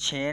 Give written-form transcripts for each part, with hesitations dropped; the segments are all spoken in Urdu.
6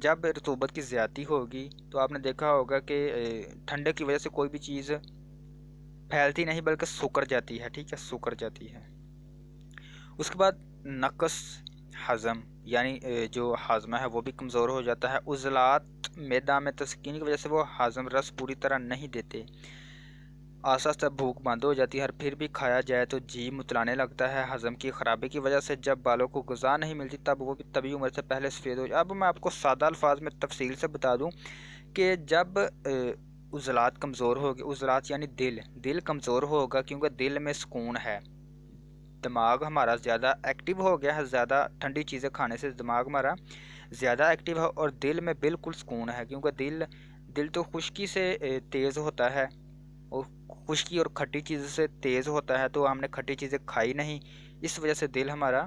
جب رطوبت کی زیادتی ہوگی تو آپ نے دیکھا ہوگا کہ ٹھنڈک کی وجہ سے کوئی بھی چیز پھیلتی نہیں بلکہ سکڑ جاتی ہے، ٹھیک ہے، سکڑ جاتی ہے۔ اس کے بعد نقص ہضم، یعنی جو ہاضمہ ہے وہ بھی کمزور ہو جاتا ہے۔ عضلات معدہ میں تسکین کی وجہ سے وہ ہاضم رس پوری طرح نہیں دیتے، آہستہ آہستہ بھوک بند ہو جاتی ہے، اور پھر بھی کھایا جائے تو جی متلانے لگتا ہے۔ ہضم کی خرابی کی وجہ سے جب بالوں کو غذا نہیں ملتی تب وہ بھی طبی عمر سے پہلے سفید ہو جاتے۔ اب میں آپ کو سادہ الفاظ میں تفصیل سے بتا دوں کہ جب عضلات کمزور ہوگی، عضلات یعنی دل کمزور ہوگا، کیونکہ دل میں سکون ہے، دماغ ہمارا زیادہ ایکٹیو ہو گیا ہے، زیادہ ٹھنڈی چیزیں کھانے سے دماغ ہمارا زیادہ ایکٹیو ہے، اور دل میں بالکل سکون ہے، کیونکہ دل تو خشکی سے تیز ہوتا ہے، اور خشکی اور کھٹی چیزوں سے تیز ہوتا ہے، تو ہم نے کھٹی چیزیں کھائی نہیں، اس وجہ سے دل ہمارا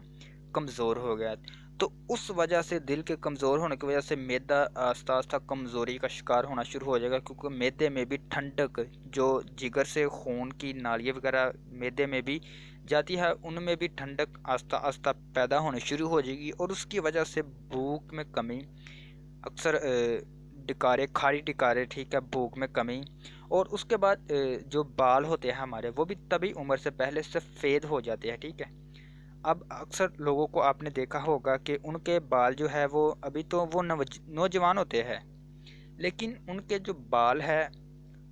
کمزور ہو گیا۔ تو اس وجہ سے دل کے کمزور ہونے کی وجہ سے معدہ آہستہ آہستہ کمزوری کا شکار ہونا شروع ہو جائے گا، کیونکہ معدے میں بھی ٹھنڈک، جو جگر سے خون کی نالیاں وغیرہ معدے میں بھی جاتی ہے، ان میں بھی ٹھنڈک آہستہ آہستہ پیدا ہونے شروع ہو جائے گی، اور اس کی وجہ سے بھوک میں کمی، اکثر ڈکارے، کھاری ڈکارے، ٹھیک ہے، بھوک میں کمی، اور اس کے بعد جو بال ہوتے ہیں ہمارے وہ بھی طبی عمر سے پہلے سفید ہو جاتے ہیں، ٹھیک ہے۔ اب اکثر لوگوں کو آپ نے دیکھا ہوگا کہ ان کے بال جو ہے وہ ابھی تو وہ نوجوان ہوتے ہیں، لیکن ان کے جو بال ہے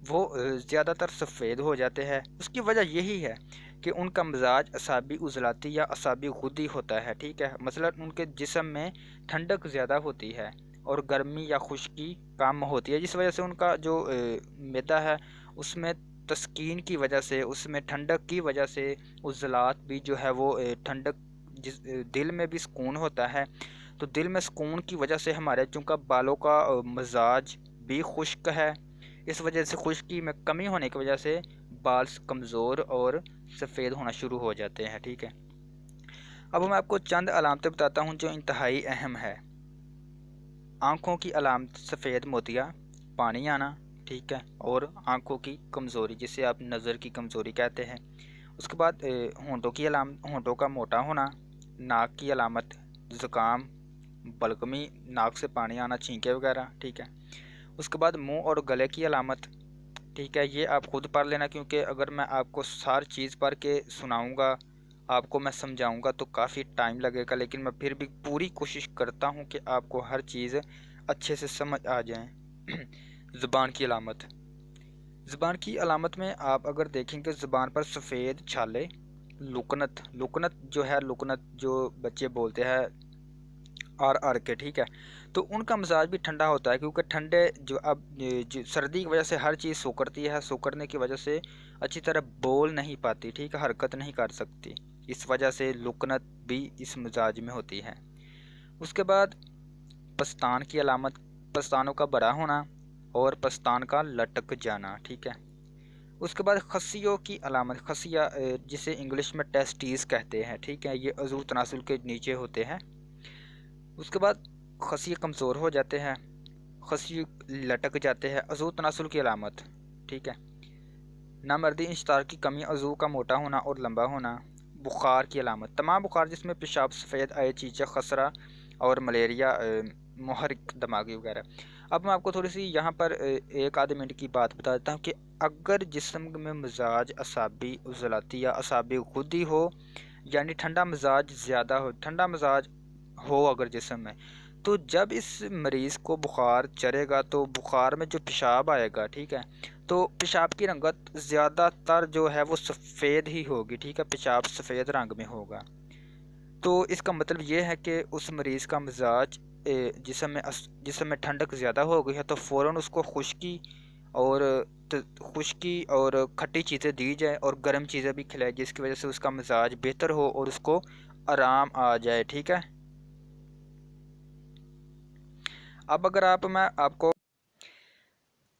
وہ زیادہ تر سفید ہو جاتے ہیں۔ اس کی وجہ یہی ہے کہ ان کا مزاج اعصابی عضلاتی یا اعصابی غدی ہوتا ہے، ٹھیک ہے، مثلا ان کے جسم میں ٹھنڈک زیادہ ہوتی ہے اور گرمی یا خشکی کم ہوتی ہے، جس وجہ سے ان کا جو معدہ ہے اس میں تسکین کی وجہ سے، اس میں ٹھنڈک کی وجہ سے عضلات بھی جو ہے وہ ٹھنڈک، دل میں بھی سکون ہوتا ہے، تو دل میں سکون کی وجہ سے ہمارے چونکہ بالوں کا مزاج بھی خشک ہے، اس وجہ سے خشکی میں کمی ہونے کی وجہ سے بال کمزور اور سفید ہونا شروع ہو جاتے ہیں، ٹھیک ہے۔ اب میں آپ کو چند علامتیں بتاتا ہوں جو انتہائی اہم ہے۔ آنکھوں کی علامت سفید موتیا، پانی آنا، ٹھیک ہے، اور آنکھوں کی کمزوری جسے آپ نظر کی کمزوری کہتے ہیں۔ اس کے بعد ہونٹوں کی علامت، ہونٹوں کا موٹا ہونا، ناک کی علامت زکام، بلغمی، ناک سے پانی آنا، چھینکیں وغیرہ، ٹھیک ہے۔ اس کے بعد منہ اور گلے کی علامت، ٹھیک ہے، یہ آپ خود پڑھ لینا، کیونکہ اگر میں آپ کو ساری چیز پڑھ کے سناؤں گا، آپ کو میں سمجھاؤں گا تو کافی ٹائم لگے گا، لیکن میں پھر بھی پوری کوشش کرتا ہوں کہ آپ کو ہر چیز اچھے سے سمجھ آ جائیں۔ زبان کی علامت، زبان کی علامت میں آپ اگر دیکھیں کہ زبان پر سفید چھالے، لکنت جو ہے، لکنت جو بچے بولتے ہیں آر کے، ٹھیک ہے، تو ان کا مزاج بھی ٹھنڈا ہوتا ہے، کیونکہ ٹھنڈے جو سردی کی وجہ سے ہر چیز سوکڑتی ہے، سوکڑنے کی وجہ سے اچھی طرح بول نہیں پاتی، ٹھیک ہے، حرکت نہیں کر سکتی، اس وجہ سے لکنت بھی اس مزاج میں ہوتی ہے۔ اس کے بعد پستان کی علامت، پستانوں کا بڑا ہونا اور پستان کا لٹک جانا، ٹھیک ہے۔ اس کے بعد خصیوں کی علامت، خصیہ جسے انگلش میں ٹیسٹیز کہتے ہیں، ٹھیک ہے، یہ عضو تناسل کے نیچے ہوتے ہیں۔ اس کے بعد خصیے کمزور ہو جاتے ہیں، خصیے لٹک جاتے ہیں، عضو تناسل کی علامت، ٹھیک ہے۔ نامردی، انشطار کی کمی، عضو کا موٹا ہونا اور لمبا ہونا۔ بخار کی علامت، تمام بخار جس میں پیشاب سفید آئے، چیچک، خسرہ اور ملیریا، محرک دماغی وغیرہ۔ اب میں آپ کو تھوڑی سی یہاں پر ایک آدھے منٹ کی بات بتا دیتا ہوں کہ اگر جسم میں مزاج اعصابی عضلاتی یا اعصابی غدی ہو، یعنی ٹھنڈا مزاج زیادہ ہو، ٹھنڈا مزاج ہو اگر جسم میں، تو جب اس مریض کو بخار چڑھے گا تو بخار میں جو پیشاب آئے گا، ٹھیک ہے، تو پیشاب کی رنگت زیادہ تر جو ہے وہ سفید ہی ہوگی، ٹھیک ہے، پیشاب سفید رنگ میں ہوگا۔ تو اس کا مطلب یہ ہے کہ اس مریض کا مزاج جسم میں ٹھنڈک زیادہ ہو گئی ہے، تو فوراً اس کو خشکی اور کھٹی چیزیں دی جائے اور گرم چیزیں بھی کھلائے، جس کی وجہ سے اس کا مزاج بہتر ہو اور اس کو آرام آ جائے، ٹھیک ہے۔ اب اگر میں آپ کو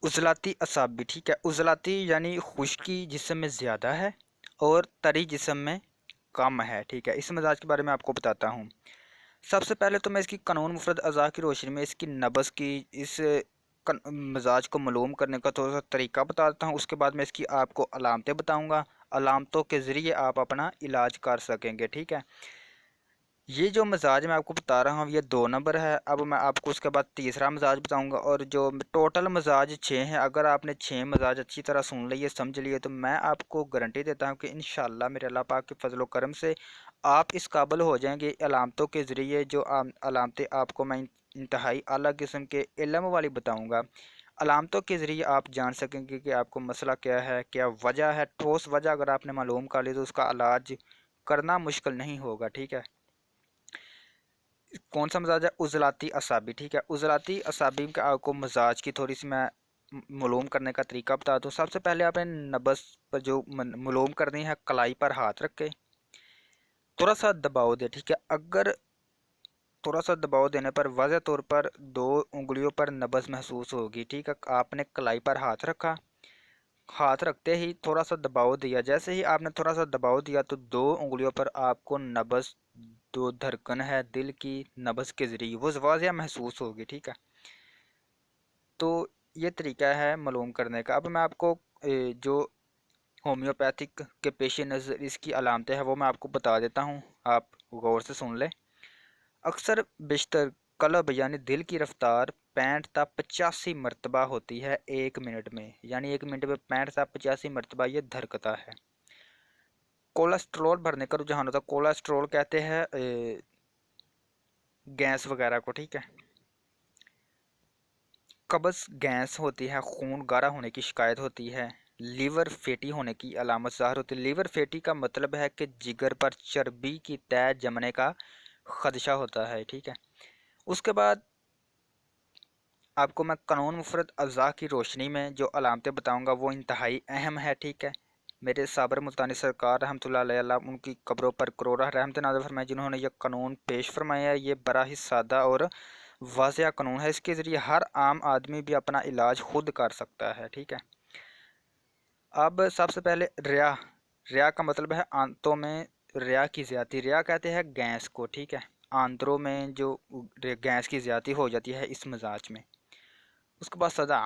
عضلاتی اعصابی، ٹھیک ہے، عضلاتی یعنی خشکی جسم میں زیادہ ہے اور تری جسم میں کم ہے، ٹھیک ہے، اس مزاج کے بارے میں آپ کو بتاتا ہوں۔ سب سے پہلے تو میں اس کی قانون مفرد اعضاء کی روشنی میں اس کی نبض کی، اس مزاج کو معلوم کرنے کا تھوڑا سا طریقہ بتاتا ہوں، اس کے بعد میں اس کی آپ کو علامتیں بتاؤں گا، علامتوں کے ذریعے آپ اپنا علاج کر سکیں گے، ٹھیک ہے۔ یہ جو مزاج میں آپ کو بتا رہا ہوں یہ 2 نمبر ہے. اب میں آپ کو اس کے بعد تیسرا مزاج بتاؤں گا، اور جو ٹوٹل مزاج 6 ہیں. اگر آپ نے 6 مزاج اچھی طرح سن لیے سمجھ لیے تو میں آپ کو گارنٹی دیتا ہوں کہ انشاءاللہ میرے اللہ پاک کے فضل و کرم سے آپ اس قابل ہو جائیں گے. علامتوں کے ذریعے جو علامتیں آپ کو میں انتہائی اعلیٰ قسم کے علم والی بتاؤں گا، علامتوں کے ذریعے آپ جان سکیں گے کہ آپ کو مسئلہ کیا ہے، کیا وجہ ہے. ٹھوس وجہ اگر آپ نے معلوم کر لی تو اس کا علاج کرنا مشکل نہیں ہوگا. ٹھیک ہے. کون سا مزاج ہے؟ عضلاتی اعصابی. ٹھیک ہے. عضلاتی اعصابی کا آپ کو مزاج کی تھوڑی سی میں معلوم کرنے کا طریقہ بتا دوں. سب سے پہلے آپ نے نبض پر جو معلوم کرنی ہے، کلائی پر ہاتھ رکھ کے تھوڑا سا دباؤ دے. ٹھیک ہے. اگر تھوڑا سا دباؤ دینے پر واضح طور پر 2 انگلیوں پر نبض محسوس ہوگی. ٹھیک ہے. آپ نے کلائی پر ہاتھ رکھا، ہاتھ رکھتے ہی تھوڑا سا دباؤ دیا. جیسے ہی آپ نے تھوڑا سا دباؤ دیا تو 2 انگلیوں پر آپ کو نبض، جو دھڑکن ہے دل کی نبض کے ذریعے وہ واضح محسوس ہوگی. ٹھیک ہے. تو یہ طریقہ ہے معلوم کرنے کا. اب میں آپ کو جو ہومیوپیتھک کے پیش نظر اس کی علامتیں ہیں وہ میں آپ کو بتا دیتا ہوں، آپ غور سے سن لیں. اکثر بیشتر قلب یعنی دل کی رفتار 65 تا 85 مرتبہ ہوتی ہے 1 منٹ میں، یعنی 1 منٹ میں 65 تا 85 مرتبہ یہ دھڑکتا ہے. کولیسٹرول بڑھنے کا رجحان ہوتا ہے. کولیسٹرول کہتے ہیں گیس وغیرہ کو. ٹھیک ہے. قبض گیس ہوتی ہے، خون گاڑھا ہونے کی شکایت ہوتی ہے، لیور فیٹی ہونے کی علامت ظاہر ہوتی ہے. لیور فیٹی کا مطلب ہے کہ جگر پر چربی کی تہ جمنے کا خدشہ ہوتا ہے. ٹھیک ہے. اس کے بعد آپ کو میں قانون مفرد اعضاء کی روشنی میں جو علامتیں بتاؤں گا وہ انتہائی اہم ہے. ٹھیک ہے. میرے صابر ملتانی سرکار رحمۃ اللہ علیہ، اللہ ان کی قبروں پر کروڑہ رحمت نازل فرمائے، جنہوں نے یہ قانون پیش فرمایا ہے. یہ بڑا ہی سادہ اور واضح قانون ہے. اس کے ذریعے ہر عام آدمی بھی اپنا علاج خود کر سکتا ہے. ٹھیک ہے. اب سب سے پہلے ریا. ریا کا مطلب ہے آنتوں میں ریا کی زیادتی. ریا کہتے ہیں گیس کو. ٹھیک ہے. آنتوں میں جو گیس کی زیادتی ہو جاتی ہے اس مزاج میں. اس کے بعد سزا.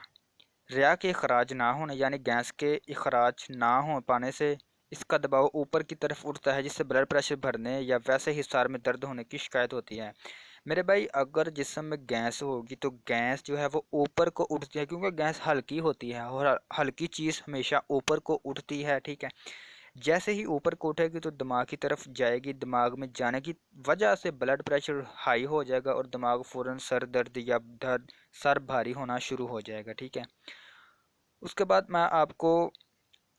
ریا کے اخراج نہ ہونے یعنی گیس کے اخراج نہ ہو پانے سے اس کا دباؤ اوپر کی طرف اٹھتا ہے، جس سے بلڈ پریشر بڑھنے یا ویسے ہی سر میں درد ہونے کی شکایت ہوتی ہے. میرے بھائی اگر جسم میں گیس ہوگی تو گیس جو ہے وہ اوپر کو اٹھتی ہے، کیونکہ گیس ہلکی ہوتی ہے اور ہلکی چیز ہمیشہ اوپر کو اٹھتی ہے. ٹھیک ہے. جیسے ہی اوپر کو اٹھے گی تو دماغ کی طرف جائے گی، دماغ میں جانے کی وجہ سے بلڈ پریشر ہائی ہو جائے گا اور دماغ فوراً سر درد یا درد سر بھاری ہونا شروع ہو جائے گا. ٹھیک ہے. اس کے بعد میں آپ کو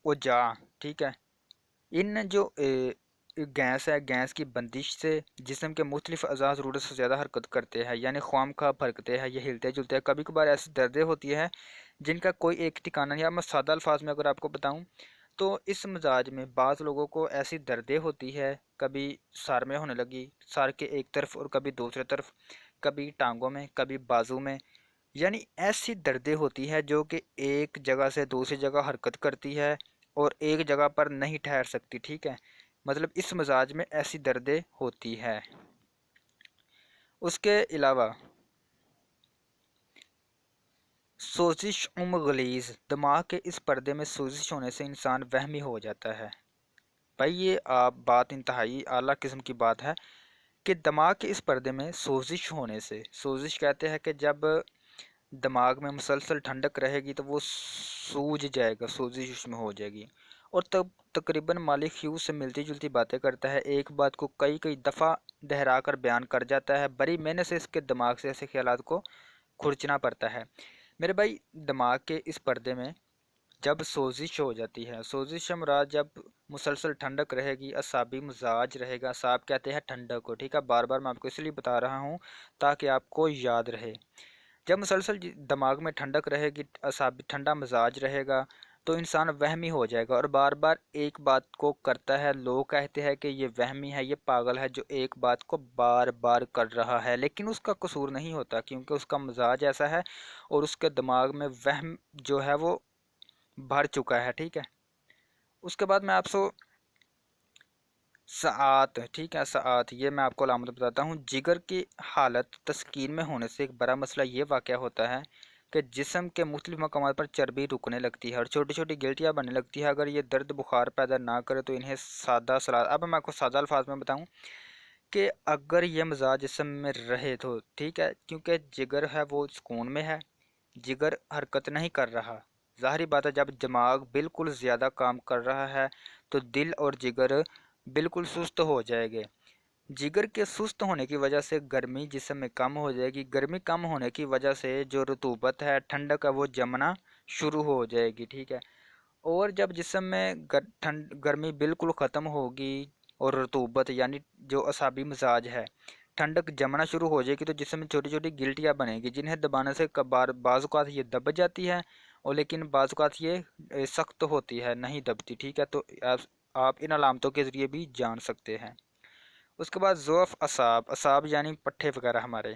اوجا. ٹھیک ہے. ان جو گیس ہے، گیس کی بندش سے جسم کے مختلف اعضاء ضرورت سے زیادہ حرکت کرتے ہیں، یعنی خواہ مخواہ بھرکتے ہیں، یہ ہلتے جلتے ہیں. کبھی کبھار ایسی دردیں ہوتی ہے جن کا کوئی ایک ٹھکانہ نہیں. میں سادہ الفاظ میں اگر آپ کو بتاؤں تو اس مزاج میں بعض لوگوں کو ایسی دردیں ہوتی ہے، کبھی سر میں ہونے لگی، سر کے ایک طرف اور کبھی دوسرے طرف، کبھی ٹانگوں میں، کبھی بازو میں. یعنی ایسی دردیں ہوتی ہے جو کہ ایک جگہ سے دوسری جگہ حرکت کرتی ہے اور ایک جگہ پر نہیں ٹھہر سکتی. ٹھیک ہے. مطلب اس مزاج میں ایسی دردیں ہوتی ہے. اس کے علاوہ سوزش غلیظ. دماغ کے اس پردے میں سوزش ہونے سے انسان وہمی ہو جاتا ہے. بھائی یہ آپ بات انتہائی اعلیٰ قسم کی بات ہے کہ دماغ کے اس پردے میں سوزش ہونے سے، سوزش کہتے ہیں کہ جب دماغ میں مسلسل ٹھنڈک رہے گی تو وہ سوج جائے گا، سوزش اس میں ہو جائے گی. اور تب تقریباً مالک ہیوز سے ملتی جلتی باتیں کرتا ہے، ایک بات کو کئی کئی دفعہ دہرا کر بیان کر جاتا ہے. بڑی محنت سے اس کے دماغ سے ایسے خیالات کو کھرچنا پڑتا ہے. میرے بھائی دماغ کے اس پردے میں جب سوزش ہو جاتی ہے، سوزش سے مراد جب مسلسل ٹھنڈک رہے گی، اعصابی مزاج رہے گا. اعصاب کہتے ہیں ٹھنڈک کو. ٹھیک ہے. بار بار میں آپ کو اس لیے بتا رہا ہوں تاکہ آپ کو یاد رہے. جب مسلسل دماغ میں ٹھنڈک رہے گی، اعصابی ٹھنڈا مزاج رہے گا تو انسان وہمی ہو جائے گا اور بار بار ایک بات کو کرتا ہے. لوگ کہتے ہیں کہ یہ وہمی ہے، یہ پاگل ہے جو ایک بات کو بار بار کر رہا ہے، لیکن اس کا قصور نہیں ہوتا کیونکہ اس کا مزاج ایسا ہے اور اس کے دماغ میں وہم جو ہے وہ بھر چکا ہے. ٹھیک ہے. اس کے بعد میں آپ سے ساعت. ٹھیک ہے. ساعت یہ میں آپ کو علامت بتاتا ہوں. جگر کی حالت تسکین میں ہونے سے ایک بڑا مسئلہ یہ واقع ہوتا ہے کہ جسم کے مختلف مقامات پر چربی رکنے لگتی ہے اور چھوٹی چھوٹی گلٹیاں بننے لگتی ہے. اگر یہ درد بخار پیدا نہ کرے تو انہیں سادہ سلاد. اب میں آپ کو سادہ الفاظ میں بتاؤں کہ اگر یہ مزاج جسم میں رہے تو ٹھیک ہے، کیونکہ جگر ہے وہ سکون میں ہے، جگر حرکت نہیں کر رہا، ظاہری بات ہے جب دماغ بالکل زیادہ کام کر رہا ہے تو دل اور جگر بالکل سست ہو جائے گے۔ جگر کے سست ہونے کی وجہ سے گرمی جسم میں کم ہو جائے گی، گرمی کم ہونے کی وجہ سے جو رطوبت ہے، ٹھنڈک ہے، وہ جمنا شروع ہو جائے گی، ٹھیک ہے۔ اور جب جسم میں گرمی بالکل ختم ہوگی اور رطوبت یعنی جو اعصابی مزاج ہے، ٹھنڈک جمنا شروع ہو جائے گی، تو جسم میں چھوٹی چھوٹی گلٹیاں بنے گی جنہیں دبانے سے بعض اوقات یہ دب جاتی ہے، اور لیکن بعض اوقات یہ سخت ہوتی ہے، نہیں دبتی، ٹھیک ہے۔ تو آپ ان علامتوں کے ذریعے بھی جان سکتے ہیں۔ اس کے بعد ضعف اعصاب یعنی پٹھے وغیرہ ہمارے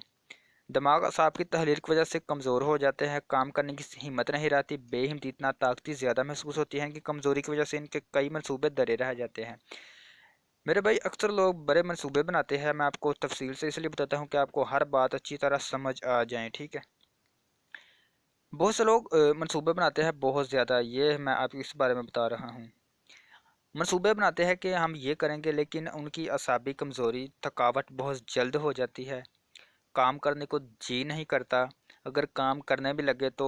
دماغ اعصاب کی تحریر کی وجہ سے کمزور ہو جاتے ہیں، کام کرنے کی ہمت نہیں رہتی، بے ہمتی، اتنا طاقتی زیادہ محسوس ہوتی ہیں کہ کمزوری کی وجہ سے ان کے کئی منصوبے درے رہ جاتے ہیں۔ میرے بھائی اکثر لوگ بڑے منصوبے بناتے ہیں، میں آپ کو تفصیل سے اس لیے بتاتا ہوں کہ آپ کو ہر بات اچھی طرح سمجھ آ جائیں، ٹھیک ہے۔ بہت سے لوگ منصوبے بناتے ہیں بہت زیادہ، یہ میں آپ کو اس بارے میں بتا رہا ہوں۔ منصوبے بناتے ہیں کہ ہم یہ کریں گے، لیکن ان کی اعصابی کمزوری، تھکاوٹ بہت جلد ہو جاتی ہے، کام کرنے کو جی نہیں کرتا، اگر کام کرنے بھی لگے تو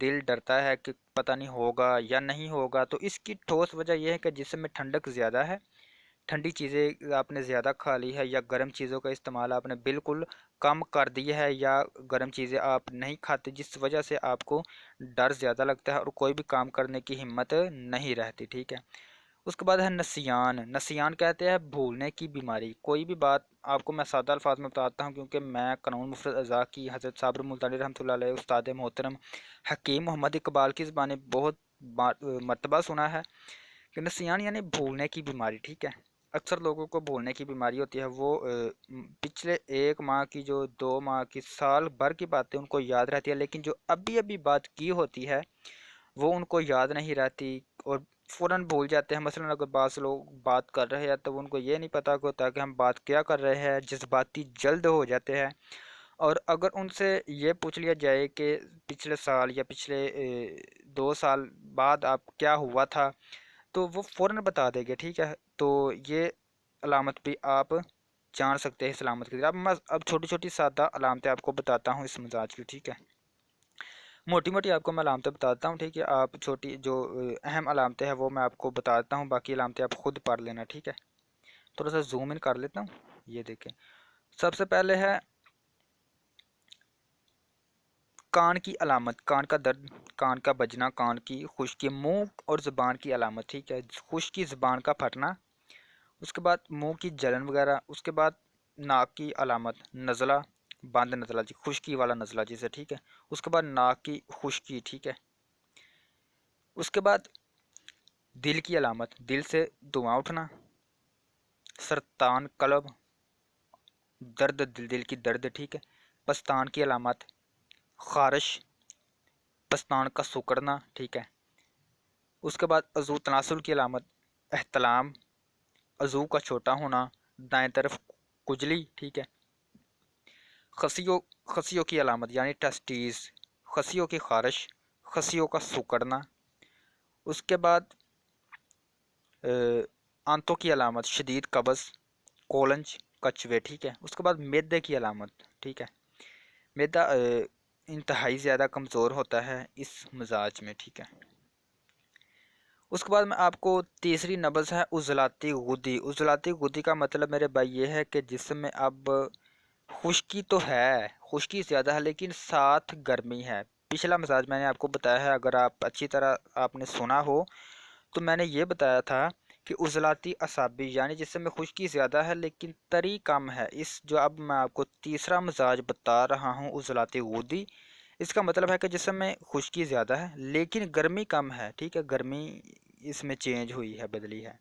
دل ڈرتا ہے کہ پتہ نہیں ہوگا یا نہیں ہوگا۔ تو اس کی ٹھوس وجہ یہ ہے کہ جسم میں ٹھنڈک زیادہ ہے، ٹھنڈی چیزیں آپ نے زیادہ کھا لی ہے، یا گرم چیزوں کا استعمال آپ نے بالکل کم کر دیا ہے، یا گرم چیزیں آپ نہیں کھاتے، جس وجہ سے آپ کو ڈر زیادہ لگتا ہے اور کوئی بھی کام کرنے کی ہمت نہیں رہتی، ٹھیک ہے۔ اس کے بعد ہے نسیان۔ نسیان کہتے ہیں بھولنے کی بیماری۔ کوئی بھی بات آپ کو میں سادہ الفاظ میں بتاتا ہوں، کیونکہ میں قانون مفرد اعضاء کی حضرت صابر ملتانی رحمۃ اللہ علیہ استاد محترم حکیم محمد اقبال کی زبانیں بہت مرتبہ سنا ہے کہ نسیان یعنی بھولنے کی بیماری، ٹھیک ہے۔ اکثر لوگوں کو بھولنے کی بیماری ہوتی ہے، وہ پچھلے 1 ماہ کی، جو 2 ماہ کی، سال بھر کی باتیں ان کو یاد رہتی ہے، لیکن جو ابھی ابھی بات کی ہوتی ہے وہ ان کو یاد نہیں رہتی اور فوراً بھول جاتے ہیں۔ مثلاً اگر بعض لوگ بات کر رہے ہیں تو ان کو یہ نہیں پتہ ہوتا کہ ہم بات کیا کر رہے ہیں، جذباتی جلد ہو جاتے ہیں۔ اور اگر ان سے یہ پوچھ لیا جائے کہ پچھلے سال یا پچھلے 2 سال بعد آپ کیا ہوا تھا، تو وہ فوراً بتا دیں گے، ٹھیک ہے۔ تو یہ علامت بھی آپ جان سکتے ہیں اس علامت کے ذریعے۔ اب چھوٹی چھوٹی سادہ علامتیں آپ کو بتاتا ہوں اس مزاج کی، ٹھیک ہے۔ موٹی موٹی آپ کو میں علامتیں بتاتا ہوں، ٹھیک ہے۔ آپ چھوٹی جو اہم علامتیں ہیں وہ میں آپ کو بتاتا ہوں، باقی علامتیں آپ خود پڑھ لینا، ٹھیک ہے۔ تھوڑا سا زوم ان کر لیتا ہوں، یہ دیکھیں۔ سب سے پہلے ہے کان کی علامت، کان کا درد، کان کا بجنا، کان کی خشکی، منہ اور زبان کی علامت، ٹھیک ہے۔ خشکی، زبان کا پھٹنا، اس کے بعد منہ کی جلن وغیرہ، اس کے بعد ناک کی علامت، نزلہ، بند نزلہ، جی خشکی والا نزلہ جسے، ٹھیک ہے۔ اس کے بعد ناک کی خشکی، ٹھیک ہے۔ اس کے بعد دل کی علامت، دل سے دھواں اٹھنا، سرطان قلب، درد، دل کی درد، ٹھیک ہے۔ پستان کی علامت، خارش، پستان کا سکڑنا، ٹھیک ہے۔ اس کے بعد عضو تناسل کی علامت، احتلام، عضو کا چھوٹا ہونا، دائیں طرف کجلی، ٹھیک ہے۔ خصیوں کی علامت یعنی ٹسٹیز، خصیوں کی خارش، خصیوں کا سکڑنا۔ اس کے بعد آنتوں کی علامت، شدید قبض، کولنج، کچوے، ٹھیک ہے۔ اس کے بعد معدے کی علامت، ٹھیک ہے۔ معدہ انتہائی زیادہ کمزور ہوتا ہے اس مزاج میں، ٹھیک ہے۔ اس کے بعد میں آپ کو تیسری نبض ہے عضلاتی غدی۔ عضلاتی غدی کا مطلب میرے بھائی یہ ہے کہ جسم میں اب خشکی تو ہے، خشکی زیادہ ہے، لیکن ساتھ گرمی ہے۔ پچھلا مزاج میں نے آپ کو بتایا ہے، اگر آپ اچھی طرح آپ نے سنا ہو تو میں نے یہ بتایا تھا کہ عضلاتی اعصابی یعنی جسم میں خشکی زیادہ ہے لیکن تری کم ہے۔ اس جو اب میں آپ کو تیسرا مزاج بتا رہا ہوں عضلاتی غدی، اس کا مطلب ہے کہ جسم میں خشکی زیادہ ہے لیکن گرمی کم ہے، ٹھیک ہے۔ گرمی اس میں چینج ہوئی ہے، بدلی ہے۔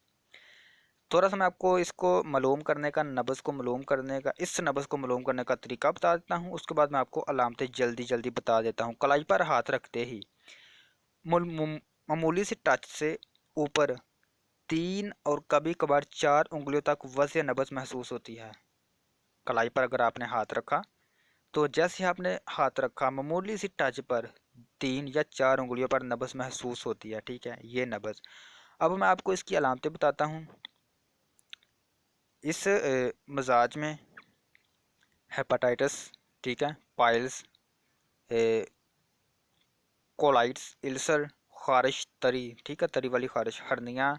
تھوڑا سا میں آپ کو اس کو معلوم کرنے کا، نبض کو معلوم کرنے کا، اس نبض کو معلوم کرنے کا طریقہ بتا دیتا ہوں، اس کے بعد میں آپ کو علامتیں جلدی جلدی بتا دیتا ہوں۔ کلائی پر ہاتھ رکھتے ہی معمولی سے ٹچ سے اوپر 3 اور کبھی کبھار 4 انگلیوں تک وضع نبض محسوس ہوتی ہے۔ کلائی پر اگر آپ نے ہاتھ رکھا تو جیسے آپ نے ہاتھ رکھا معمولی سی ٹچ پر 3 یا 4 انگلیوں پر نبض محسوس ہوتی ہے، ٹھیک ہے، یہ نبض۔ اب میں آپ کو اس کی علامتیں بتاتا ہوں۔ اس مزاج میں ہیپاٹائٹس، ٹھیک ہے، پائلز، کولائٹس، السر، خارش تری، ٹھیک ہے، تری والی خارش، ہرنیاں۔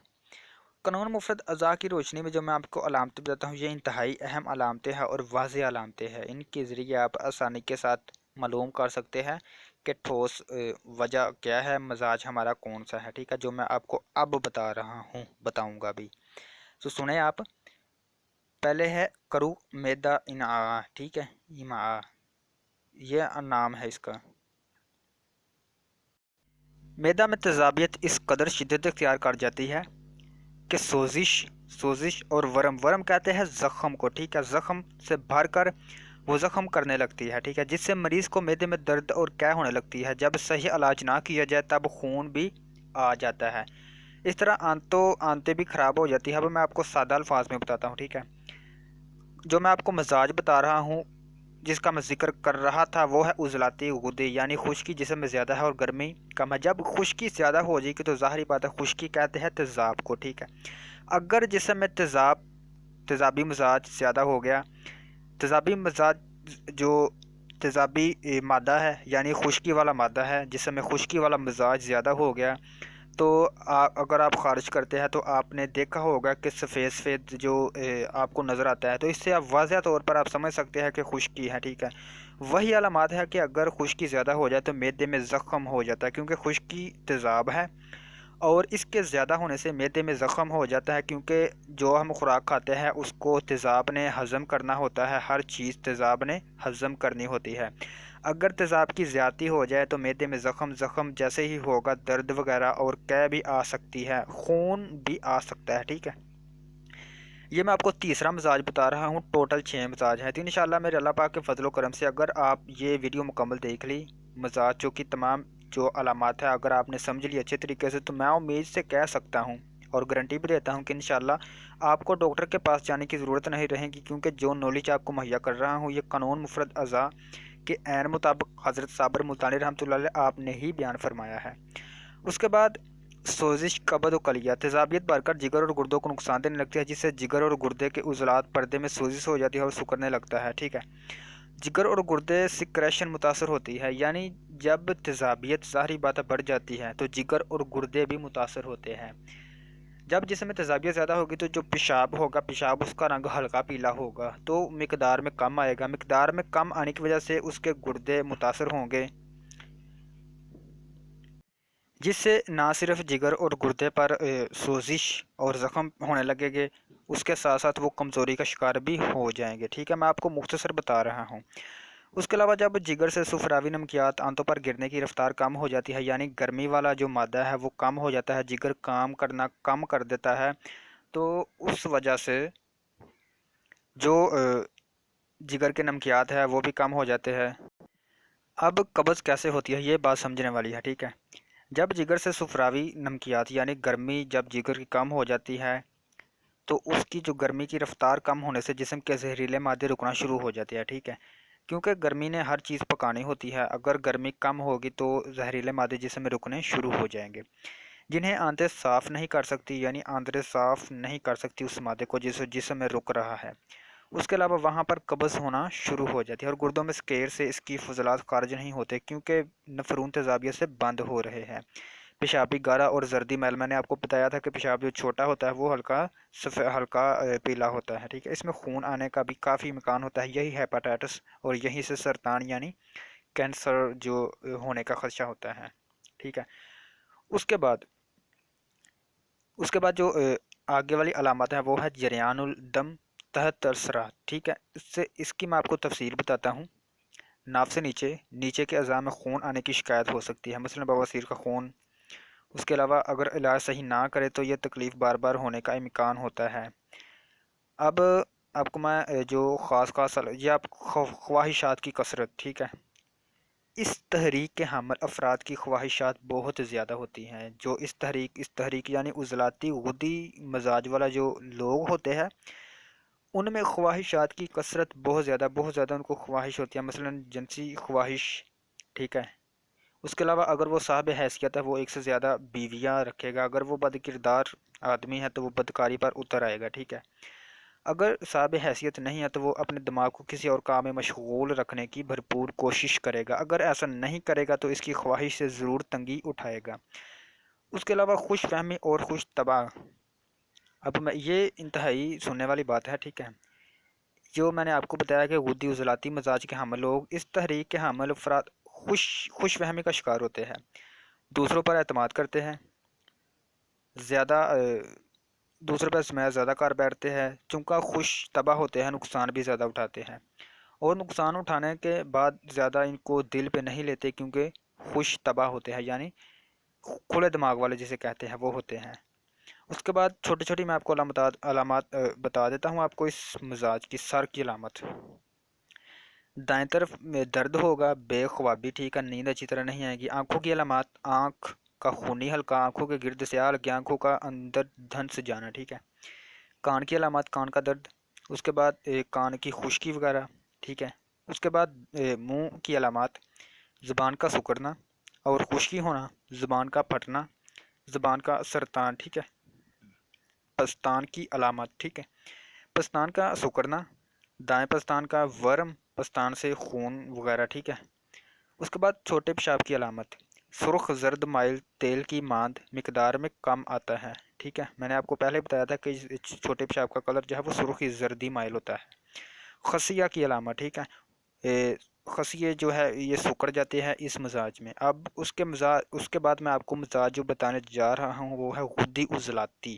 قانون مفرد اعضاء کی روشنی میں جو میں آپ کو علامتیں بتاتا ہوں یہ انتہائی اہم علامتیں ہیں اور واضح علامتیں ہیں، ان کے ذریعے آپ آسانی کے ساتھ معلوم کر سکتے ہیں کہ ٹھوس وجہ کیا ہے، مزاج ہمارا کون سا ہے، ٹھیک ہے، جو میں آپ کو اب بتا رہا ہوں، بتاؤں گا بھی۔ تو سنیں آپ، پہلے ہے کرو میدا انعا، ٹھیک ہے، امعا، یہ نام ہے اس کا۔ میدا میں تیزابیت اس قدر شدت اختیار کر جاتی ہے کہ سوزش اور ورم کہتے ہیں زخم کو، ٹھیک ہے، زخم سے بھر کر وہ زخم کرنے لگتی ہے، ٹھیک ہے، جس سے مریض کو معدے میں درد اور قے ہونے لگتی ہے۔ جب صحیح علاج نہ کیا جائے تب خون بھی آ جاتا ہے، اس طرح آنتیں بھی خراب ہو جاتی ہے۔ اب میں آپ کو سادہ الفاظ میں بتاتا ہوں، ٹھیک ہے، جو میں آپ کو مزاج بتا رہا ہوں جس کا میں ذکر کر رہا تھا وہ ہے عضلاتی غدے، یعنی خشکی جسم میں زیادہ ہے اور گرمی کم ہے۔ جب خشکی زیادہ ہو جائے گی تو ظاہری بات ہے خشکی کہتے ہیں تیزاب کو، ٹھیک ہے، اگر جسم میں تیزابی مزاج زیادہ ہو گیا، تیزابی مزاج جو تیزابی مادہ ہے یعنی خشکی والا مادہ ہے، جسم میں خشکی والا مزاج زیادہ ہو گیا تو اگر آپ خارج کرتے ہیں تو آپ نے دیکھا ہوگا کہ سفید سفید جو آپ کو نظر آتا ہے، تو اس سے آپ واضح طور پر آپ سمجھ سکتے ہیں کہ خشکی ہے، ٹھیک ہے۔ وہی علامات ہے کہ اگر خشکی زیادہ ہو جائے تو معدے میں زخم ہو جاتا ہے، کیونکہ خشکی تیزاب ہے اور اس کے زیادہ ہونے سے معدے میں زخم ہو جاتا ہے، کیونکہ جو ہم خوراک کھاتے ہیں اس کو تیزاب نے ہضم کرنا ہوتا ہے، ہر چیز تیزاب نے ہضم کرنی ہوتی ہے۔ اگر تیزاب کی زیادتی ہو جائے تو معدے میں زخم جیسے ہی ہوگا درد وغیرہ اور قے بھی آ سکتی ہے، خون بھی آ سکتا ہے، ٹھیک ہے۔ یہ میں آپ کو تیسرا مزاج بتا رہا ہوں، ٹوٹل 6 مزاج ہیں، تو انشاءاللہ میرے اللہ پاک کے فضل و کرم سے اگر آپ یہ ویڈیو مکمل دیکھ لی، مزاجوں کی تمام جو علامات ہیں اگر آپ نے سمجھ لی اچھے طریقے سے، تو میں امید سے کہہ سکتا ہوں اور گارنٹی بھی دیتا ہوں کہ انشاءاللہ آپ کو ڈاکٹر کے پاس جانے کی ضرورت نہیں رہے گی، کیونکہ جو نالج آپ کو مہیا کر رہا ہوں یہ قانون مفرد اعضاء کے عین مطابق حضرت صابر ملتانی رحمۃ اللہ علیہ آپ نے ہی بیان فرمایا ہے۔ اس کے بعد سوزش، قبض و کلیہ، تیزابیت بڑھ کر جگر اور گردوں کو نقصان دینے لگتی ہے، جس سے جگر اور گردے کے عضلات پردے میں سوزش ہو جاتی ہے اور سکڑنے لگتا ہے، ٹھیک ہے۔ جگر اور گردے سکریشن متاثر ہوتی ہے، یعنی جب تیزابیت ظاہری بات بڑھ جاتی ہے تو جگر اور گردے بھی متاثر ہوتے ہیں۔ جب جسم میں تیزابیت زیادہ ہوگی تو جو پیشاب ہوگا، پیشاب اس کا رنگ ہلکا پیلا ہوگا، تو مقدار میں کم آئے گا، مقدار میں کم آنے کی وجہ سے اس کے گردے متاثر ہوں گے، جس سے نہ صرف جگر اور گردے پر سوزش اور زخم ہونے لگے گے، اس کے ساتھ ساتھ وہ کمزوری کا شکار بھی ہو جائیں گے، ٹھیک ہے، میں آپ کو مختصر بتا رہا ہوں۔ اس کے علاوہ جب جگر سے صفراوی نمکیات آنتوں پر گرنے کی رفتار کم ہو جاتی ہے، یعنی گرمی والا جو مادہ ہے وہ کم ہو جاتا ہے، جگر کام کرنا کم کر دیتا ہے، تو اس وجہ سے جو جگر کے نمکیات ہے وہ بھی کم ہو جاتے ہیں۔ اب قبض کیسے ہوتی ہے یہ بات سمجھنے والی ہے، ٹھیک ہے۔ جب جگر سے صفراوی نمکیات یعنی گرمی جب جگر کی کم ہو جاتی ہے تو اس کی جو گرمی کی رفتار کم ہونے سے جسم کے زہریلے مادے رکنا شروع ہو جاتے ہیں، ٹھیک ہے، کیونکہ گرمی نے ہر چیز پکانی ہوتی ہے، اگر گرمی کم ہوگی تو زہریلے مادے جسم میں رکنے شروع ہو جائیں گے، جنہیں آنتیں صاف نہیں کر سکتی، یعنی آنتیں صاف نہیں کر سکتی اس مادے کو جس جسم میں رک رہا ہے، اس کے علاوہ وہاں پر قبض ہونا شروع ہو جاتی ہے اور گردوں میں سکیر سے اس کی فضلات خارج نہیں ہوتے، کیونکہ نفرون تیزابیت سے بند ہو رہے ہیں۔ پیشابی گارا اور زردی میل، میں نے آپ کو بتایا تھا کہ پیشاب جو چھوٹا ہوتا ہے وہ ہلکا پیلا ہوتا ہے، ٹھیک ہے، اس میں خون آنے کا بھی کافی امکان ہوتا ہے، یہی ہیپاٹائٹس اور یہیں سے سرطان یعنی کینسر جو ہونے کا خدشہ ہوتا ہے، ٹھیک ہے۔ اس کے بعد جو آگے والی علامات ہیں وہ ہے جریان الدم تحت ترسرات، ٹھیک ہے، اس کی میں آپ کو تفصیل بتاتا ہوں۔ ناف سے نیچے کے اعضاء میں خون آنے کی شکایت ہو سکتی ہے، مثلا بواسیر کا خون۔ اس کے علاوہ اگر علاج صحیح نہ کرے تو یہ تکلیف بار بار ہونے کا امکان ہوتا ہے۔ اب آپ کو میں جو خاص یہ آپ خواہشات کی کثرت، ٹھیک ہے، اس تحریک کے حامل افراد کی خواہشات بہت زیادہ ہوتی ہیں، جو اس تحریک یعنی عضلاتی غدی مزاج والا جو لوگ ہوتے ہیں ان میں خواہشات کی کثرت بہت زیادہ ان کو خواہش ہوتی ہے، مثلا جنسی خواہش، ٹھیک ہے۔ اس کے علاوہ اگر وہ صاحب حیثیت ہے وہ ایک سے زیادہ بیویاں رکھے گا، اگر وہ بد کردار آدمی ہے تو وہ بدکاری پر اتر آئے گا، ٹھیک ہے۔ اگر صاحب حیثیت نہیں ہے تو وہ اپنے دماغ کو کسی اور کام میں مشغول رکھنے کی بھرپور کوشش کرے گا، اگر ایسا نہیں کرے گا تو اس کی خواہش سے ضرور تنگی اٹھائے گا۔ اس کے علاوہ خوش فہمی اور خوش طبع، اب میں یہ انتہائی سننے والی بات ہے، ٹھیک ہے، جو میں نے آپ کو بتایا کہ غدی عضلاتی مزاج کے حامل لوگ، اس تحریک کے حامل افراد خوش فہمی کا شکار ہوتے ہیں، دوسروں پر اعتماد کرتے ہیں، زیادہ دوسروں پر سماج زیادہ کار بیٹھتے ہیں، چونکہ خوش طبع ہوتے ہیں نقصان بھی زیادہ اٹھاتے ہیں، اور نقصان اٹھانے کے بعد زیادہ ان کو دل پہ نہیں لیتے کیونکہ خوش طبع ہوتے ہیں، یعنی کھلے دماغ والے جسے کہتے ہیں وہ ہوتے ہیں۔ اس کے بعد چھوٹی چھوٹی میں آپ کو علامات بتا دیتا ہوں آپ کو اس مزاج کی۔ سر کی علامت، دائیں طرف میں درد ہوگا، بے خوابی، ٹھیک ہے، نیند اچھی طرح نہیں آئے گی۔ آنکھوں کی علامات، آنکھ کا خونی حلقہ، آنکھوں کے گرد سیاہ لگے، آنکھوں کا اندر دھنس جانا، ٹھیک ہے۔ کان کی علامات، کان کا درد، اس کے بعد کان کی خشکی وغیرہ، ٹھیک ہے۔ اس کے بعد منہ کی علامات، زبان کا سکڑنا اور خشکی ہونا، زبان کا پھٹنا، زبان کا سرطان، ٹھیک ہے۔ پستان کی علامات، ٹھیک ہے، پستان کا سکڑنا، دائیں پستان کا ورم، پستان سے خون وغیرہ، ٹھیک ہے۔ اس کے بعد چھوٹے پیشاب کی علامت، سرخ زرد مائل تیل کی ماند مقدار میں کم آتا ہے، ٹھیک ہے، میں نے آپ کو پہلے بتایا تھا کہ چھوٹے پیشاب کا کلر جو ہے وہ سرخی زردی مائل ہوتا ہے۔ خصیہ کی علامت، ٹھیک ہے، خصیے جو ہے یہ سکڑ جاتے ہیں اس مزاج میں۔ اب اس کے بعد میں آپ کو مزاج جو بتانے جا رہا ہوں وہ ہے غدی عضلاتی۔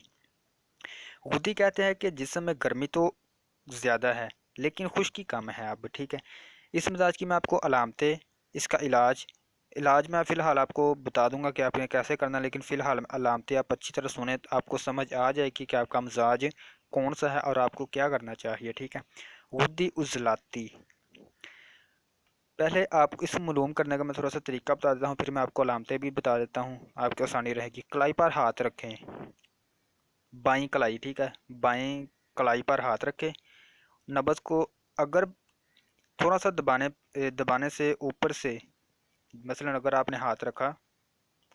غدی کہتے ہیں کہ جسم میں گرمی تو زیادہ ہے لیکن خشکی کم ہے، اب ٹھیک ہے۔ اس مزاج کی میں آپ کو علامتیں، اس کا علاج میں فی الحال آپ کو بتا دوں گا کہ آپ نے کیسے کرنا، لیکن فی الحال علامتیں آپ اچھی طرح سنیں، آپ کو سمجھ آ جائے گی کہ آپ کا مزاج کون سا ہے اور آپ کو کیا کرنا چاہیے، ٹھیک ہے۔ غدی عضلاتی، پہلے آپ کو اس معلوم کرنے کا میں تھوڑا سا طریقہ بتا دیتا ہوں، پھر میں آپ کو علامتیں بھی بتا دیتا ہوں، آپ کو آسانی رہے گی۔ کلائی پر ہاتھ رکھیں، بائیں کلائی، ٹھیک ہے، بائیں کلائی پر ہاتھ رکھیں، نبض کو اگر تھوڑا سا دبانے سے اوپر سے، مثلا اگر آپ نے ہاتھ رکھا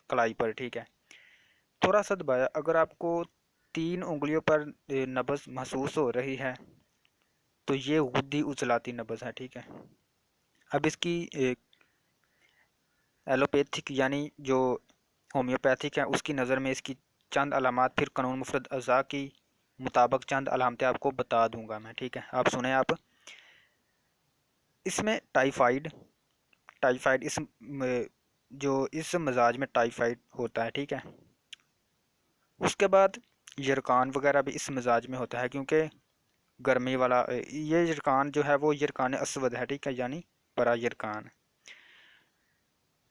کلائی پر، ٹھیک ہے، تھوڑا سا دبایا، اگر آپ کو 3 انگلیوں پر نبض محسوس ہو رہی ہے تو یہ غدی عضلاتی نبض ہے، ٹھیک ہے۔ اب اس کی ایلوپیتھک یعنی جو ہومیوپیتھک ہے اس کی نظر میں اس کی چند علامات، پھر قانون مفرد اعضاء کی مطابق چند علامتیں آپ کو بتا دوں گا میں، ٹھیک ہے، آپ سنیں۔ آپ اس میں ٹائیفائڈ اس مزاج میں ٹائیفائڈ ہوتا ہے، ٹھیک ہے۔ اس کے بعد یرقان وغیرہ بھی اس مزاج میں ہوتا ہے کیونکہ گرمی والا، یہ یرقان جو ہے وہ یرقان اسود ہے، ٹھیک ہے، یعنی برا یرقان۔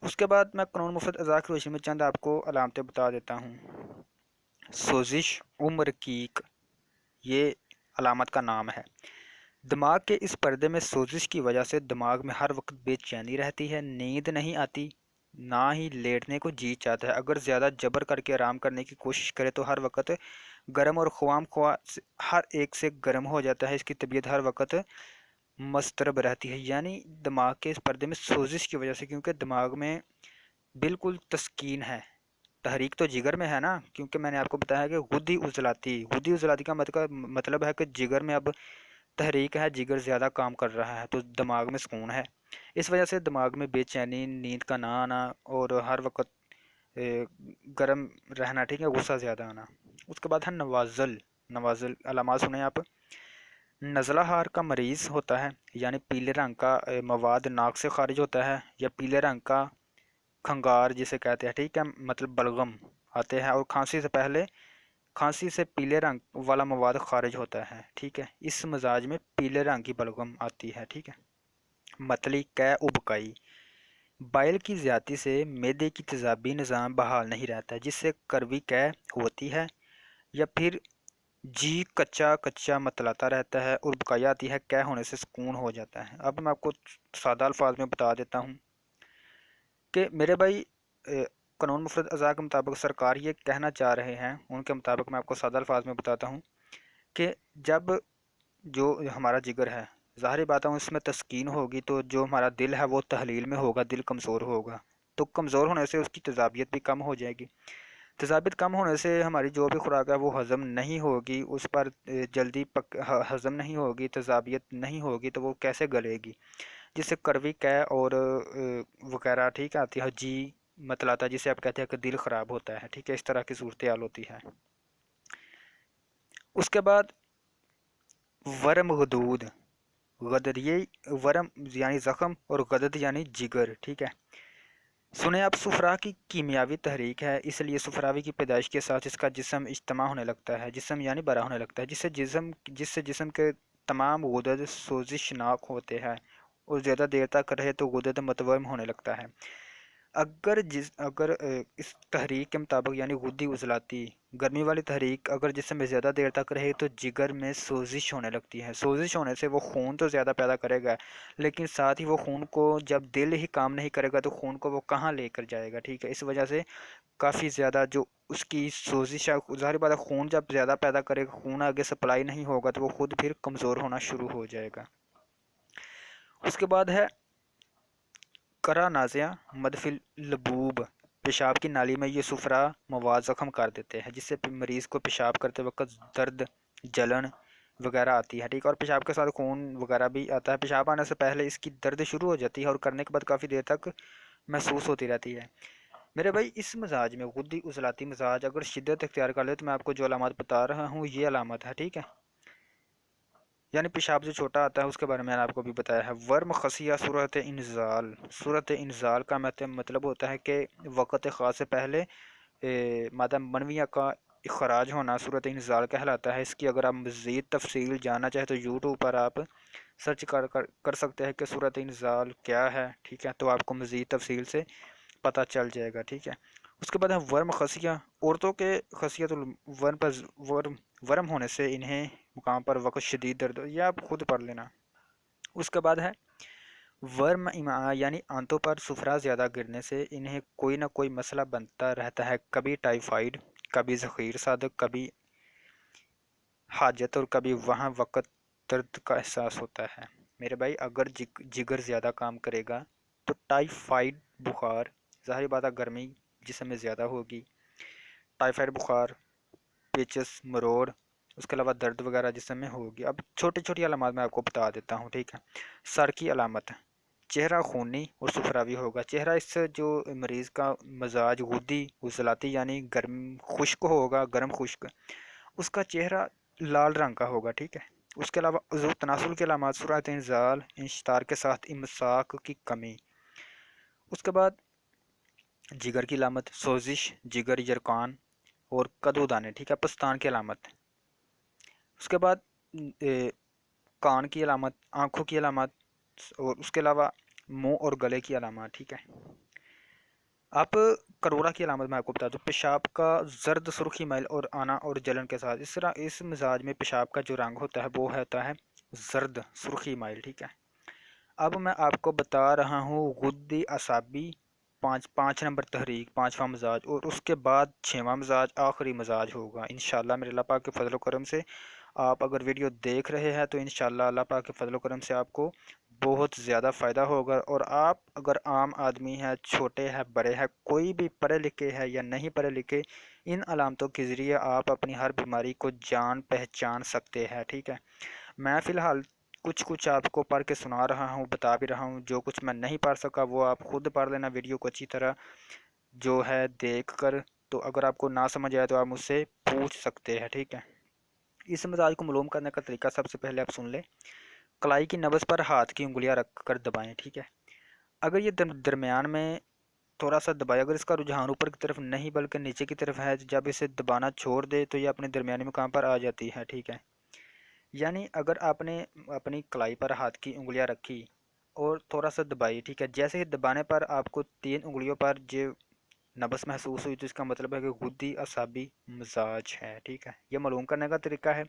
اس کے بعد میں قانون مفرد اعضاء کی روشنی میں چند آپ کو علامتیں بتا دیتا ہوں۔ سوزش عمرقیق، یہ علامت کا نام ہے۔ دماغ کے اس پردے میں سوزش کی وجہ سے دماغ میں ہر وقت بے چینی رہتی ہے، نیند نہیں آتی، نہ ہی لیٹنے کو جی چاہتا ہے، اگر زیادہ جبر کر کے آرام کرنے کی کوشش کرے تو ہر وقت گرم اور خواہ ہر ایک سے گرم ہو جاتا ہے، اس کی طبیعت ہر وقت مضطرب رہتی ہے، یعنی دماغ کے اس پردے میں سوزش کی وجہ سے، کیونکہ دماغ میں بالکل تسکین ہے، تحریک تو جگر میں ہے نا، کیونکہ میں نے آپ کو بتایا کہ غدی عضلاتی کا مطلب ہے کہ جگر میں اب تحریک ہے، جگر زیادہ کام کر رہا ہے تو دماغ میں سکون ہے، اس وجہ سے دماغ میں بے چینی، نیند کا نہ آنا اور ہر وقت گرم رہنا، ٹھیک ہے، غصہ زیادہ آنا۔ اس کے بعد ہے نوازل علامات سنیں آپ۔ نزلہ ہار کا مریض ہوتا ہے، یعنی پیلے رنگ کا مواد ناک سے خارج ہوتا ہے، یا پیلے رنگ کا کھنگار جسے کہتے ہیں، ٹھیک ہے، مطلب بلغم آتے ہیں، اور کھانسی سے پیلے رنگ والا مواد خارج ہوتا ہے، ٹھیک ہے، اس مزاج میں پیلے رنگ کی بلغم آتی ہے، ٹھیک ہے۔ متلی قے ابکائی، بائل کی زیادتی سے معدے کی تیزابی نظام بحال نہیں رہتا، جس سے کروی قے ہوتی ہے، یا پھر جی کچا متلاتا رہتا ہے، اور بکائی آتی ہے، قے ہونے سے سکون ہو جاتا ہے۔ اب میں آپ کو سادہ الفاظ میں بتا دیتا ہوں کہ میرے بھائی قانون مفرد اعضاء کے مطابق سرکار یہ کہنا چاہ رہے ہیں، ان کے مطابق میں آپ کو سادہ الفاظ میں بتاتا ہوں کہ جب جو ہمارا جگر ہے، ظاہری بات ہے اس میں تسکین ہوگی تو جو ہمارا دل ہے وہ تحلیل میں ہوگا، دل کمزور ہوگا، تو کمزور ہونے سے اس کی تیزابیت بھی کم ہو جائے گی، تیزابیت کم ہونے سے ہماری جو بھی خوراک ہے وہ ہضم نہیں ہوگی، اس پر جلدی ہضم نہیں ہوگی، تیزابیت نہیں ہوگی تو وہ کیسے گلے گی، جس سے کڑوی قے اور وغیرہ ٹھیک آتی ہے، جی متلاتا ہے، جسے آپ کہتے ہیں کہ دل خراب ہوتا ہے، ٹھیک ہے، اس طرح کی صورتحال ہوتی ہے۔ اس کے بعد ورم غدود، غدد یہ ورم یعنی زخم اور غدد یعنی جگر، ٹھیک ہے۔ سنیں آپ، صفرا کی کیمیاوی تحریک ہے، اس لیے صفراوی کی پیدائش کے ساتھ اس کا جسم اجتماع ہونے لگتا ہے، جسم یعنی بڑا ہونے لگتا ہے، جس سے جسم کے تمام غدد سوزشناک ہوتے ہیں، اور زیادہ دیر تک رہے تو غدد متورم ہونے لگتا ہے۔ اگر اس تحریک کے مطابق یعنی غدی عضلاتی گرمی والی تحریک اگر جسم میں زیادہ دیر تک رہے تو جگر میں سوزش ہونے لگتی ہے۔ سوزش ہونے سے وہ خون تو زیادہ پیدا کرے گا، لیکن ساتھ ہی وہ خون کو، جب دل ہی کام نہیں کرے گا تو خون کو وہ کہاں لے کر جائے گا، ٹھیک ہے۔ اس وجہ سے کافی زیادہ جو اس کی سوزش ہے، ظاہر بات ہے خون جب زیادہ پیدا کرے گا، خون آگے سپلائی نہیں ہوگا تو وہ خود پھر کمزور ہونا شروع ہو جائے گا۔ اس کے بعد ہے کرا نازیہ مدفل لبوب، پیشاب کی نالی میں یہ صفرا مواد زخم کر دیتے ہیں، جس سے مریض کو پیشاب کرتے وقت درد، جلن وغیرہ آتی ہے، ٹھیک ہے، اور پیشاب کے ساتھ خون وغیرہ بھی آتا ہے۔ پیشاب آنے سے پہلے اس کی درد شروع ہو جاتی ہے اور کرنے کے بعد کافی دیر تک محسوس ہوتی رہتی ہے۔ میرے بھائی، اس مزاج میں غدی عضلاتی مزاج اگر شدت اختیار کر لے تو میں آپ کو جو علامات بتا رہا ہوں یہ علامت ہے، ٹھیک ہے، یعنی پیشاب جو چھوٹا آتا ہے اس کے بارے میں نے آپ کو بھی بتایا ہے۔ ورم خصیہ صورت انزال، صورت انزال کا مطلب ہوتا ہے کہ وقت خاص سے پہلے مادہ منویہ کا اخراج ہونا صورت انزال کہلاتا ہے۔ اس کی اگر آپ مزید تفصیل جاننا چاہیں تو یوٹیوب پر آپ سرچ کر سکتے ہیں کہ صورت انزال کیا ہے، ٹھیک ہے، تو آپ کو مزید تفصیل سے پتہ چل جائے گا، ٹھیک ہے۔ اس کے بعد ہے ورم خصیہ، عورتوں کے خصیت الورم پر ورم ہونے سے انہیں مقام پر وقت شدید درد، یہ آپ خود پڑھ لینا۔ اس کے بعد ہے ورم یعنی آنتوں پر صفرا زیادہ گرنے سے انہیں کوئی نہ کوئی مسئلہ بنتا رہتا ہے، کبھی ٹائیفائڈ، کبھی ذخیر صادق، کبھی حاجت، اور کبھی وہاں وقت درد کا احساس ہوتا ہے۔ میرے بھائی، اگر جگر زیادہ کام کرے گا تو ٹائیفائڈ بخار، ظاہر بات ہے گرمی جسم میں زیادہ ہوگی، ٹائیفائڈ بخار، پیچس، مروڑ، اس کے علاوہ درد وغیرہ جسم میں ہوگی۔ اب چھوٹی چھوٹی علامات میں آپ کو بتا دیتا ہوں، ٹھیک ہے۔ سر کی علامت، چہرہ خونی اور صفراوی ہوگا، چہرہ اس سے جو مریض کا مزاج غدی عضلاتی یعنی گرم خشک ہوگا، گرم خشک، اس کا چہرہ لال رنگ کا ہوگا، ٹھیک ہے۔ اس کے علاوہ عضو تناسل کی علامات صورت انزال، انشطار کے ساتھ امساک کی کمی۔ اس کے بعد جگر کی علامت سوزش، جگر یرقان اور کدو دانے، ٹھیک ہے، پستان کی علامت۔ اس کے بعد کان کی علامت، آنکھوں کی علامت، اور اس کے علاوہ منہ اور گلے کی علامات، ٹھیک ہے۔ اب کروڑا کی علامت میں آپ کو بتا دوں، پیشاب کا زرد سرخی میل اور آنا اور جلن کے ساتھ، اس طرح اس مزاج میں پیشاب کا جو رنگ ہوتا ہے وہ ہوتا ہے زرد سرخی میل، ٹھیک ہے۔ اب میں آپ کو بتا رہا ہوں غدی اعصابی، پانچ نمبر تحریک، پانچواں مزاج، اور اس کے بعد چھواں مزاج، آخری مزاج ہوگا انشاءاللہ میرے اللہ پاک کے فضل و کرم سے۔ آپ اگر ویڈیو دیکھ رہے ہیں تو انشاءاللہ اللہ پاک کے فضل و کرم سے آپ کو بہت زیادہ فائدہ ہوگا، اور آپ اگر عام آدمی ہیں، چھوٹے ہیں، بڑے ہیں، کوئی بھی پڑھے لکھے ہے یا نہیں پڑھے لکھے، ان علامتوں کے ذریعے آپ اپنی ہر بیماری کو جان پہچان سکتے ہیں، ٹھیک ہے۔ میں فی الحال کچھ آپ کو پڑھ کے سنا رہا ہوں، بتا بھی رہا ہوں، جو کچھ میں نہیں پڑھ سکا وہ آپ خود پڑھ لینا ویڈیو کو اچھی طرح جو ہے دیکھ کر، تو اگر آپ کو نہ سمجھ آئے تو آپ مجھ سے پوچھ سکتے ہیں، ٹھیک ہے۔ اس مزاج کو معلوم کرنے کا طریقہ سب سے پہلے آپ سن لیں، کلائی کی نبض پر ہاتھ کی انگلیاں رکھ کر دبائیں، ٹھیک ہے۔ اگر یہ درمیان میں تھوڑا سا دبائے، اگر اس کا رجحان اوپر کی طرف نہیں بلکہ نیچے کی طرف ہے، جب اسے دبانا چھوڑ دے تو یہ اپنے درمیانی مقام پر آ جاتی ہے، ٹھیک ہے۔ یعنی اگر آپ نے اپنی کلائی پر ہاتھ کی انگلیاں رکھی اور تھوڑا سا دبائی، ٹھیک ہے، جیسے ہی دبانے پر آپ کو 3 انگلیوں پر جو نبض محسوس ہوئی تو اس کا مطلب ہے کہ غدی اعصابی مزاج ہے، ٹھیک ہے۔ یہ معلوم کرنے کا طریقہ ہے۔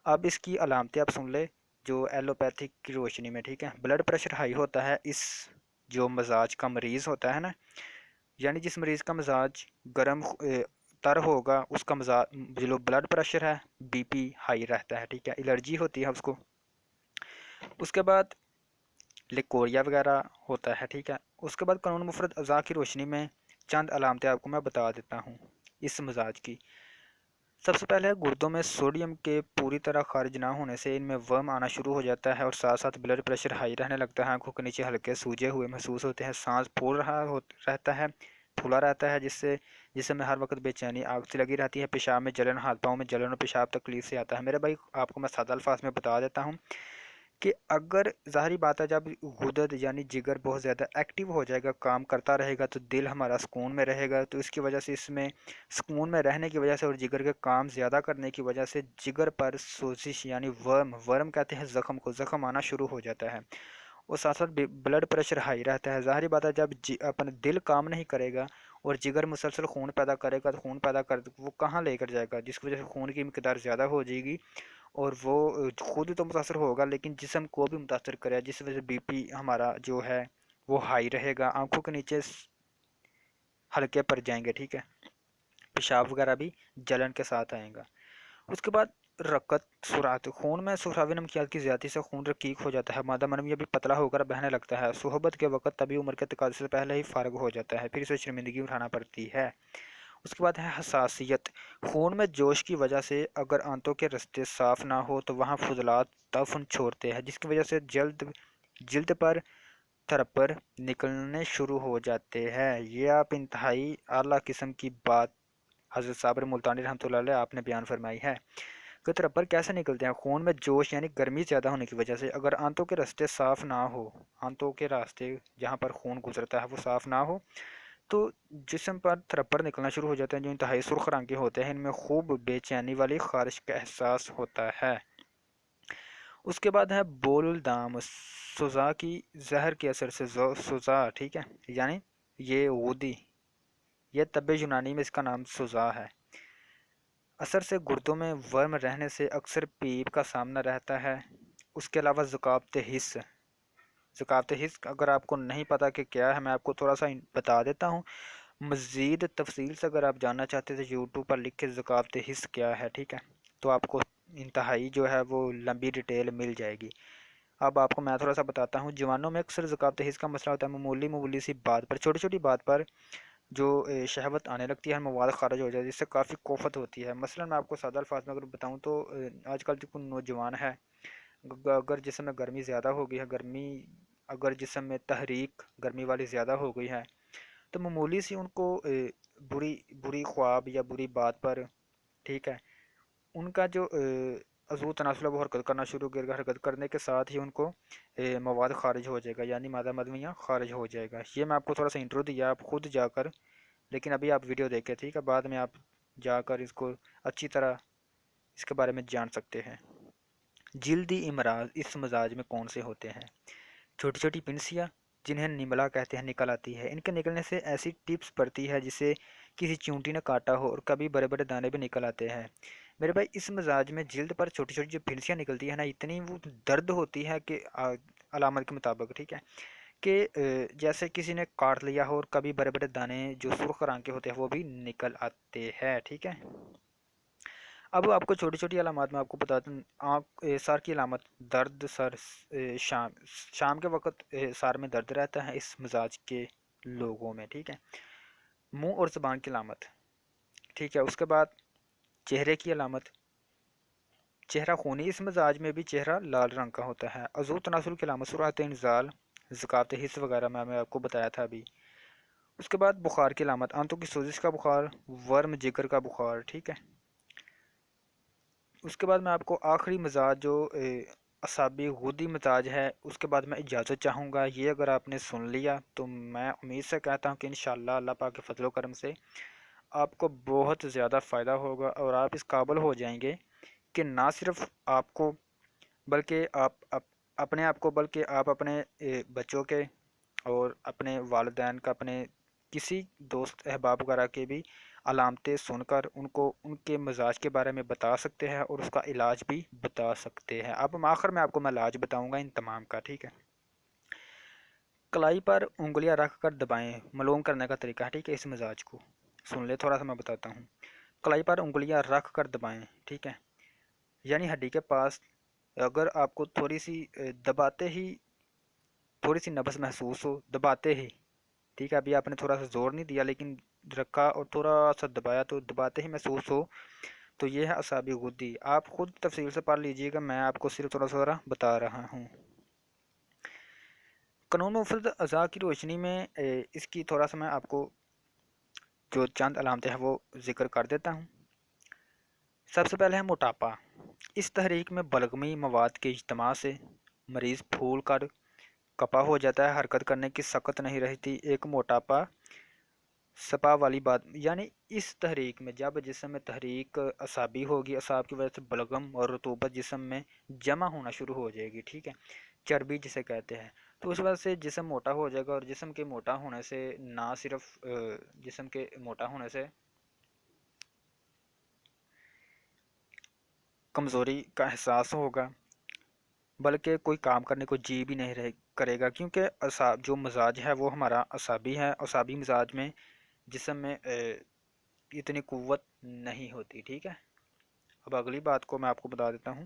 اب اس کی علامتیں آپ سن لے جو ایلوپیتھک کی روشنی میں، ٹھیک ہے۔ بلڈ پریشر ہائی ہوتا ہے اس جو مزاج کا مریض ہوتا ہے نا، یعنی جس مریض کا مزاج گرم تر ہوگا اس کا مزاج جو بلڈ پریشر ہے بی پی ہائی رہتا ہے، ٹھیک ہے۔ الرجی ہوتی ہے اس کو۔ اس کے بعد لیکوریا وغیرہ ہوتا ہے، ٹھیک ہے۔ اس کے بعد قانون مفرد اعضاء کی روشنی میں چند علامتیں آپ کو میں بتا دیتا ہوں۔ اس مزاج کی۔ سب سے پہلے گردوں میں سوڈیم کے پوری طرح خارج نہ ہونے سے ان میں ورم آنا شروع ہو جاتا ہے اور ساتھ ساتھ بلڈ پریشر ہائی رہنے لگتا ہے، آنکھوں کے نیچے ہلکے سوجے ہوئے محسوس ہوتے ہیں، سانس رہتا ہے پھولا رہتا ہے، جسم میں ہر وقت بے چینی آگ سی لگی رہتی ہے، پیشاب میں جلن، ہاتھ پاؤں میں جلن اور پیشاب تکلیف سے آتا ہے۔ میرے بھائی آپ کو میں سادہ الفاظ میں بتا دیتا ہوں کہ اگر ظاہری بات ہے جب غدد یعنی جگر بہت زیادہ ایکٹیو ہو جائے گا، کام کرتا رہے گا، تو دل ہمارا سکون میں رہے گا، تو اس کی وجہ سے اس میں سکون میں رہنے کی وجہ سے اور جگر کے کام زیادہ کرنے کی وجہ سے جگر پر سوزش یعنی ورم کہتے ہیں زخم کو، زخم آنا شروع ہو جاتا ہے، اور ساتھ ساتھ بلڈ پریشر ہائی رہتا ہے۔ ظاہری بات ہے جب اپنا دل کام نہیں کرے گا اور جگر مسلسل خون پیدا کرے گا، تو خون پیدا کر وہ کہاں لے کر جائے گا، جس کی وجہ سے خون کی مقدار زیادہ ہو جائے گی، اور وہ خود تو متاثر ہوگا لیکن جسم کو بھی متاثر کرے گا، جس وجہ سے بی پی ہمارا جو ہے وہ ہائی رہے گا، آنکھوں کے نیچے ہلکے پڑ جائیں گے، ٹھیک ہے، پیشاب وغیرہ بھی جلن کے ساتھ آئے گا۔ اس کے بعد رکت سرعت، خون میں صفراوی نمکیات کی زیادتی سے خون رقیق ہو جاتا ہے، مادہ منوی بھی پتلا ہو کر بہنے لگتا ہے، صحبت کے وقت طبی عمر کے تقاضے سے پہلے ہی فارغ ہو جاتا ہے، پھر اسے شرمندگی اٹھانا پڑتی ہے۔ اس کے بعد ہے حساسیت، خون میں جوش کی وجہ سے اگر آنتوں کے رستے صاف نہ ہو تو وہاں فضلات طفن چھوڑتے ہیں، جس کی وجہ سے جلد پر تھرپر نکلنے شروع ہو جاتے ہیں۔ یہ آپ انتہائی اعلیٰ قسم کی بات حضرت صابر ملتانی رحمۃ اللہ علیہ آپ نے بیان فرمائی ہے کہ تھرپر کیسے نکلتے ہیں؟ خون میں جوش یعنی گرمی زیادہ ہونے کی وجہ سے، اگر آنتوں کے راستے صاف نہ ہو، آنتوں کے راستے جہاں پر خون گزرتا ہے وہ صاف نہ ہو تو جسم پر تھرپر نکلنا شروع ہو جاتے ہیں جو انتہائی سرخ رنگ کے ہوتے ہیں، ان میں خوب بے چینی والی خارش کا احساس ہوتا ہے۔ اس کے بعد ہے بول الدام، سوزا کی زہر کے اثر سے سوزا، ٹھیک ہے، یعنی یہ غدی، یہ طب یونانی میں اس کا نام سوزا ہے، اثر سے گردوں میں ورم رہنے سے اکثر پیپ کا سامنا رہتا ہے۔ اس کے علاوہ ذکاوت حس اگر آپ کو نہیں پتا کہ کیا ہے، میں آپ کو تھوڑا سا بتا دیتا ہوں، مزید تفصیل سے اگر آپ جاننا چاہتے ہیں تو یوٹیوب پر لکھ کے ذکاوت حس کیا ہے، ٹھیک ہے، تو آپ کو انتہائی جو ہے وہ لمبی ڈیٹیل مل جائے گی۔ اب آپ کو میں تھوڑا سا بتاتا ہوں، جوانوں میں اکثر ذکاوت حس کا مسئلہ ہوتا ہے، معمولی سی بات پر، چھوٹی چھوٹی بات پر جو شہوت آنے لگتی ہے، مواد خارج ہو جاتی ہے، جس سے کافی کوفت ہوتی ہے۔ مثلا میں آپ کو سادہ الفاظ میں اگر بتاؤں تو آج کل جو نوجوان ہے، اگر جسم میں گرمی زیادہ ہو گئی ہے، اگر جسم میں تحریک گرمی والی زیادہ ہو گئی ہے، تو معمولی سی ان کو بری خواب یا بری بات پر، ٹھیک ہے، ان کا جو عضو تناسل ہے وہ حرکت کرنا شروع کرے گا، حرکت کرنے کے ساتھ ہی ان کو مواد خارج ہو جائے گا، یعنی مادہ مدنیہ خارج ہو جائے گا۔ یہ میں آپ کو تھوڑا سا انٹرو دیا، آپ خود جا کر، لیکن ابھی آپ ویڈیو دیکھیں، ٹھیک ہے، بعد میں آپ جا کر اس کو اچھی طرح اس کے بارے میں جان سکتے ہیں۔ جلدی امراض اس مزاج میں کون سے ہوتے ہیں؟ چھوٹی چھوٹی پنسیاں جنہیں نملا کہتے ہیں نکل آتی ہے، ان کے نکلنے سے ایسی ٹپس پڑتی ہے جسے کسی چونٹی نے کاٹا ہو، اور کبھی بڑے بڑے دانے بھی نکل آتے ہیں۔ میرے بھائی اس مزاج میں جلد پر چھوٹی چھوٹی جو پھنسیاں نکلتی ہے نا، اتنی وہ درد ہوتی ہے کہ علامت کے مطابق، ٹھیک ہے، کہ جیسے کسی نے کاٹ لیا ہو، اور کبھی بڑے بڑے دانے جو سرخ رنگ کے ہوتے ہیں وہ بھی نکل آتے ہیں، ٹھیک ہے۔ اب آپ کو چھوٹی چھوٹی علامات میں آپ کو بتا دوں، آنکھ سر کی علامت درد سر، شام کے وقت سر میں درد رہتا ہے اس مزاج کے لوگوں میں، ٹھیک ہے۔ منہ اور زبان کی علامت، ٹھیک ہے۔ اس کے بعد چہرے کی علامت، چہرہ خونی، اس مزاج میں بھی چہرہ لال رنگ کا ہوتا ہے۔ عضو تناسل کی علامت سرعت انزال، ذکاوت حس وغیرہ میں آپ کو بتایا تھا ابھی۔ اس کے بعد بخار کی علامت، آنتوں کی سوزش کا بخار، ورم جگر کا بخار، ٹھیک ہے۔ اس کے بعد میں آپ کو آخری مزاج جو اعصابی غدی مزاج ہے، اس کے بعد میں اجازت چاہوں گا۔ یہ اگر آپ نے سن لیا تو میں امید سے کہتا ہوں کہ انشاءاللہ اللہ پاک کے فضل و کرم سے آپ کو بہت زیادہ فائدہ ہوگا، اور آپ اس قابل ہو جائیں گے کہ نہ صرف آپ کو بلکہ اپنے آپ کو، بلکہ آپ اپنے بچوں کے اور اپنے والدین کا، اپنے کسی دوست احباب وغیرہ کے بھی علامتیں سن کر ان کو ان کے مزاج کے بارے میں بتا سکتے ہیں، اور اس کا علاج بھی بتا سکتے ہیں۔ اب آخر میں آپ کو میں علاج بتاؤں گا ان تمام کا، ٹھیک ہے۔ کلائی پر انگلیاں رکھ کر دبائیں، معلوم کرنے کا طریقہ ہے، ٹھیک ہے، اس مزاج کو سن لے تھوڑا سا میں بتاتا ہوں۔ کلائی پر انگلیاں رکھ کر دبائیں، ٹھیک ہے، یعنی ہڈی کے پاس اگر آپ کو تھوڑی سی دباتے ہی تھوڑی سی نبض محسوس ہو، دباتے ہی، ٹھیک ہے، ابھی آپ نے تھوڑا سا زور نہیں دیا لیکن رکھا اور تھوڑا سا دبایا تو دباتے ہی محسوس ہو تو یہ ہے اعصابی غدی۔ آپ خود تفصیل سے پڑھ لیجئے گا، میں آپ کو صرف تھوڑا تھوڑا بتا رہا ہوں۔ قانون مفرد اعضاء کی روشنی میں اس کی تھوڑا سا میں آپ کو جو چند علامتیں ہیں وہ ذکر کر دیتا ہوں۔ سب سے پہلے ہے موٹاپا۔ اس تحریک میں بلغمی مواد کے اجتماع سے مریض پھول کر کپا ہو جاتا ہے، حرکت کرنے کی سخت نہیں رہتی، ایک موٹاپا سپا والی بات، یعنی اس تحریک میں جب جسم میں تحریک اعصابی ہوگی، اعصاب کی وجہ سے بلغم اور رطوبت جسم میں جمع ہونا شروع ہو جائے گی، ٹھیک ہے، چربی جسے کہتے ہیں، تو اس وجہ سے جسم موٹا ہو جائے گا، اور جسم کے موٹا ہونے سے نہ صرف جسم کے موٹا ہونے سے کمزوری کا احساس ہوگا، بلکہ کوئی کام کرنے کو جی بھی نہیں کرے گا، کیونکہ جو مزاج ہے وہ ہمارا اعصابی ہے، اعصابی مزاج میں جسم میں اتنی قوت نہیں ہوتی، ٹھیک ہے۔ اب اگلی بات کو میں آپ کو بتا دیتا ہوں،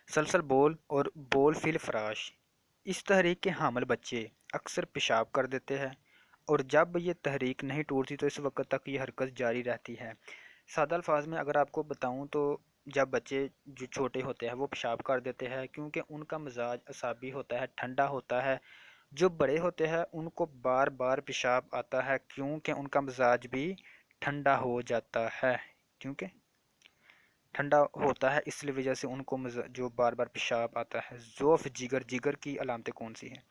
سلسل بول اور بول فی الفراش۔ اس تحریک کے حامل بچے اکثر پیشاب کر دیتے ہیں، اور جب یہ تحریک نہیں ٹوٹتی تو اس وقت تک یہ حرکت جاری رہتی ہے۔ سادہ الفاظ میں اگر آپ کو بتاؤں تو جب بچے جو چھوٹے ہوتے ہیں وہ پیشاب کر دیتے ہیں کیونکہ ان کا مزاج اعصابی ہوتا ہے، ٹھنڈا ہوتا ہے۔ جو بڑے ہوتے ہیں ان کو بار بار پیشاب آتا ہے کیونکہ ان کا مزاج بھی ٹھنڈا ہو جاتا ہے، کیونکہ ٹھنڈا ہوتا ہے اس لیے وجہ سے ان کو جو بار بار پیشاب آتا ہے۔ ضعف جگر، جگر کی علامتیں کون سی ہیں؟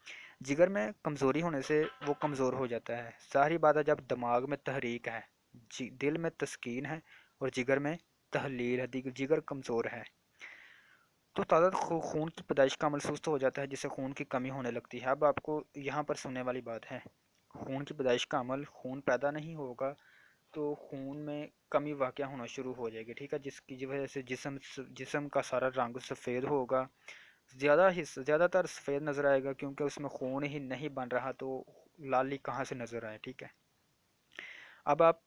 جگر میں کمزوری ہونے سے وہ کمزور ہو جاتا ہے، ظاہری بات ہے، جب دماغ میں تحریک ہے، دل میں تسکین ہے اور جگر میں تحلیل ہے، جگر کمزور ہے تو تعداد خون کی پیدائش کا عمل سست ہو جاتا ہے، جس سے خون کی کمی ہونے لگتی ہے۔ اب آپ کو یہاں پر سننے والی بات ہے، خون کی پیدائش کا عمل، خون پیدا نہیں ہوگا تو خون میں کمی واقع ہونا شروع ہو جائے گی، ٹھیک ہے، جس کی وجہ سے جسم کا سارا رنگ سفید ہوگا، زیادہ تر سفید نظر آئے گا، کیونکہ اس میں خون ہی نہیں بن رہا تو لالی کہاں سے نظر آئے، ٹھیک ہے۔ اب آپ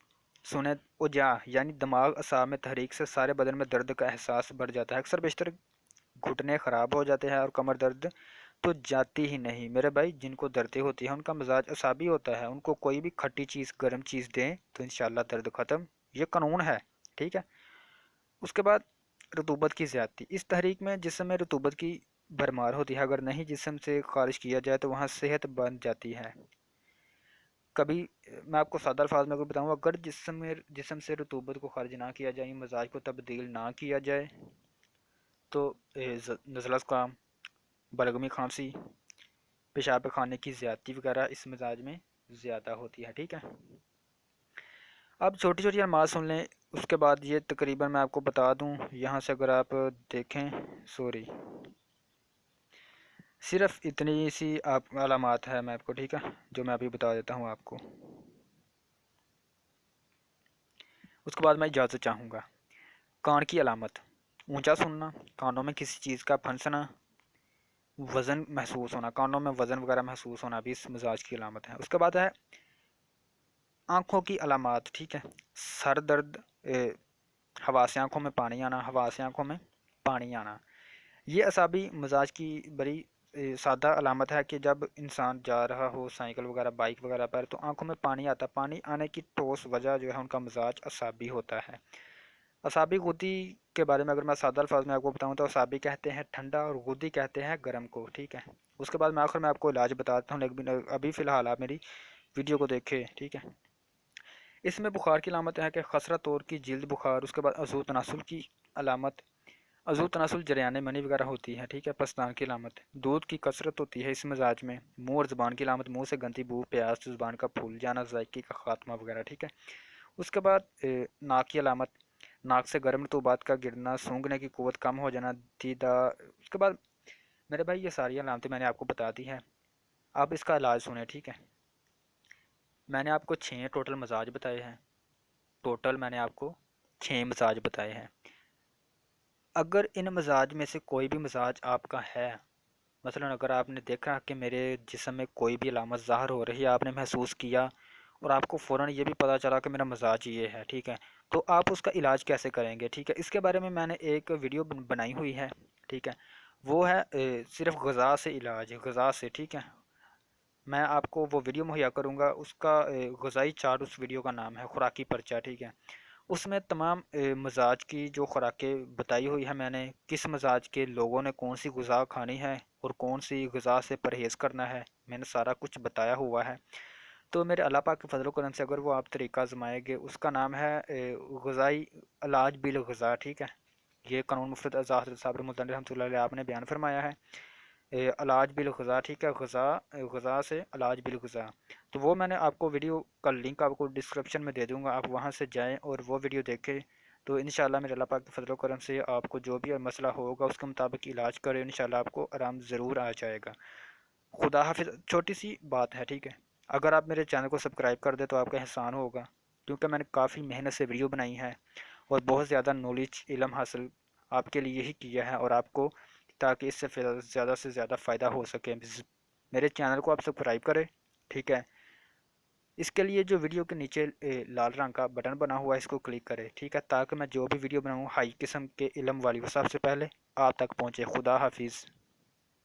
سنیں، اوجا یعنی دماغ اعصاب میں تحریک سے سارے بدن میں درد کا احساس بڑھ جاتا ہے، اکثر بیشتر گھٹنے خراب ہو جاتے ہیں اور کمر درد تو جاتی ہی نہیں۔ میرے بھائی جن کو دردیں ہوتی ہیں ان کا مزاج اعصابی ہوتا ہے، ان کو کوئی بھی کھٹی چیز، گرم چیز دیں تو انشاءاللہ درد ختم، یہ قانون ہے، ٹھیک ہے۔ اس کے بعد رطوبت کی زیادتی۔ اس تحریک میں جسم میں رطوبت کی بھرمار ہوتی ہے، اگر نہیں جسم سے خارج کیا جائے تو وہاں صحت بن جاتی ہے۔ کبھی میں آپ کو سادہ الفاظ میں بتاؤں، اگر جسم سے رطوبت کو خارج نہ کیا جائے، مزاج کو تبدیل نہ کیا جائے تو نزلہ زکام، بلغمی کھانسی، پیشاب خانے کی زیادتی وغیرہ اس مزاج میں زیادہ ہوتی ہے، ٹھیک ہے۔ اب چھوٹی چھوٹی علامات سن لیں، اس کے بعد یہ تقریباً میں آپ کو بتا دوں، یہاں سے اگر آپ دیکھیں، سوری، صرف اتنی سی آپ علامات ہے میں آپ کو، ٹھیک ہے، جو میں ابھی بتا دیتا ہوں آپ کو، اس کے بعد میں اجازت چاہوں گا۔ کان کی علامت، اونچا سننا، کانوں میں کسی چیز کا پھنسنا، وزن محسوس ہونا، کانوں میں وزن وغیرہ محسوس ہونا بھی اس مزاج کی علامت ہے۔ اس کے بعد ہے آنکھوں کی علامات، ٹھیک ہے، سر درد، حواس آنکھوں میں پانی آنا، حواس آنکھوں میں پانی آنا، یہ اعصابی مزاج کی بڑی سادہ علامت ہے کہ جب انسان جا رہا ہو سائیکل وغیرہ، بائک وغیرہ پر، تو آنکھوں میں پانی آتا، پانی آنے کی ٹھوس وجہ جو ہے ان کا مزاج اعصابی ہوتا ہے۔ اعصابی غدی کے بارے میں اگر میں سادہ الفاظ میں آپ کو بتاؤں تو اعصابی کہتے ہیں ٹھنڈا اور غدی کہتے ہیں گرم کو، ٹھیک ہے۔ اس کے بعد میں آخر میں آپ کو علاج بتاتا ہوں، لیکن ابھی فی الحال آپ میری ویڈیو کو دیکھیں، ٹھیک ہے۔ اس میں بخار کی علامت ہے کہ خسرہ طور کی جلد بخار، اس کے بعد عضو تناسل کی علامت، عضو تناسل جریان منی وغیرہ ہوتی ہے، ٹھیک ہے۔ پستان کی علامت، دودھ کی کثرت ہوتی ہے اس مزاج میں۔ منہ اور زبان کی علامت، منہ سے گندی بو، پیاس، زبان کا پھول جانا، ذائقے کا خاتمہ وغیرہ، ٹھیک ہے۔ اس کے بعد ناک کی علامت، ناک سے گرم رطوبات کا گرنا، سونگھنے کی قوت کم ہو جانا، دیدہ۔ اس کے بعد میرے بھائی یہ ساری علامتیں میں نے آپ کو بتا دی ہیں، آپ اس کا علاج سنیں، ٹھیک ہے۔ میں نے آپ کو 6 ٹوٹل مزاج بتائے ہیں، ٹوٹل میں نے آپ کو 6 مزاج بتائے ہیں۔ اگر ان مزاج میں سے کوئی بھی مزاج آپ کا ہے، مثلا اگر آپ نے دیکھا کہ میرے جسم میں کوئی بھی علامت ظاہر ہو رہی ہے، آپ نے محسوس کیا اور آپ کو فوراً یہ بھی پتہ چلا کہ میرا مزاج یہ ہے، ٹھیک ہے، تو آپ اس کا علاج کیسے کریں گے، ٹھیک ہے۔ اس کے بارے میں میں نے ایک ویڈیو بنائی ہوئی ہے، ٹھیک ہے، وہ ہے صرف غذا سے علاج، غذا سے، ٹھیک ہے، میں آپ کو وہ ویڈیو مہیا کروں گا، اس کا غذائی چارٹ اس ویڈیو کا نام ہے خوراکی پرچہ، ٹھیک ہے۔ اس میں تمام مزاج کی جو خوراکیں بتائی ہوئی ہیں میں نے، کس مزاج کے لوگوں نے کون سی غذا کھانی ہے اور کون سی غذا سے پرہیز کرنا ہے، میں نے سارا کچھ بتایا ہوا ہے۔ تو میرے اللہ پاک کے فضل و کرم سے اگر وہ آپ طریقہ آزمائیں گے، اس کا نام ہے غذائی علاج بالغذا، ٹھیک ہے۔ یہ قانون مفید اعزاز حضرت صابر ملتانی رحمۃ اللہ علیہ آپ نے بیان فرمایا ہے، علاج بالغذا، ٹھیک ہے، غذا، غذا سے علاج بالغذا۔ تو وہ میں نے آپ کو ویڈیو کا لنک آپ کو ڈسکرپشن میں دے دوں گا، آپ وہاں سے جائیں اور وہ ویڈیو دیکھیں۔ تو انشاءاللہ میرے اللہ پاک کے فضل و کرم سے آپ کو جو بھی مسئلہ ہوگا اس کے مطابق علاج کرے، انشاءاللہ آپ کو آرام ضرور آ جائے گا۔ خدا حافظ۔ چھوٹی سی بات ہے، ٹھیک ہے، اگر آپ میرے چینل کو سبسکرائب کر دیں تو آپ کا احسان ہوگا، کیونکہ میں نے کافی محنت سے ویڈیو بنائی ہے اور بہت زیادہ نالج علم حاصل آپ کے لیے ہی کیا ہے، اور آپ کو تاکہ اس سے زیادہ فائدہ ہو سکے، میرے چینل کو آپ سبسکرائب کریں، ٹھیک ہے۔ اس کے لیے جو ویڈیو کے نیچے لال رنگ کا بٹن بنا ہوا ہے اس کو کلک کریں، ٹھیک ہے، تاکہ میں جو بھی ویڈیو بناؤں ہائی قسم کے علم والی وہ سب سے پہلے آپ تک پہنچے۔ خدا حافظ۔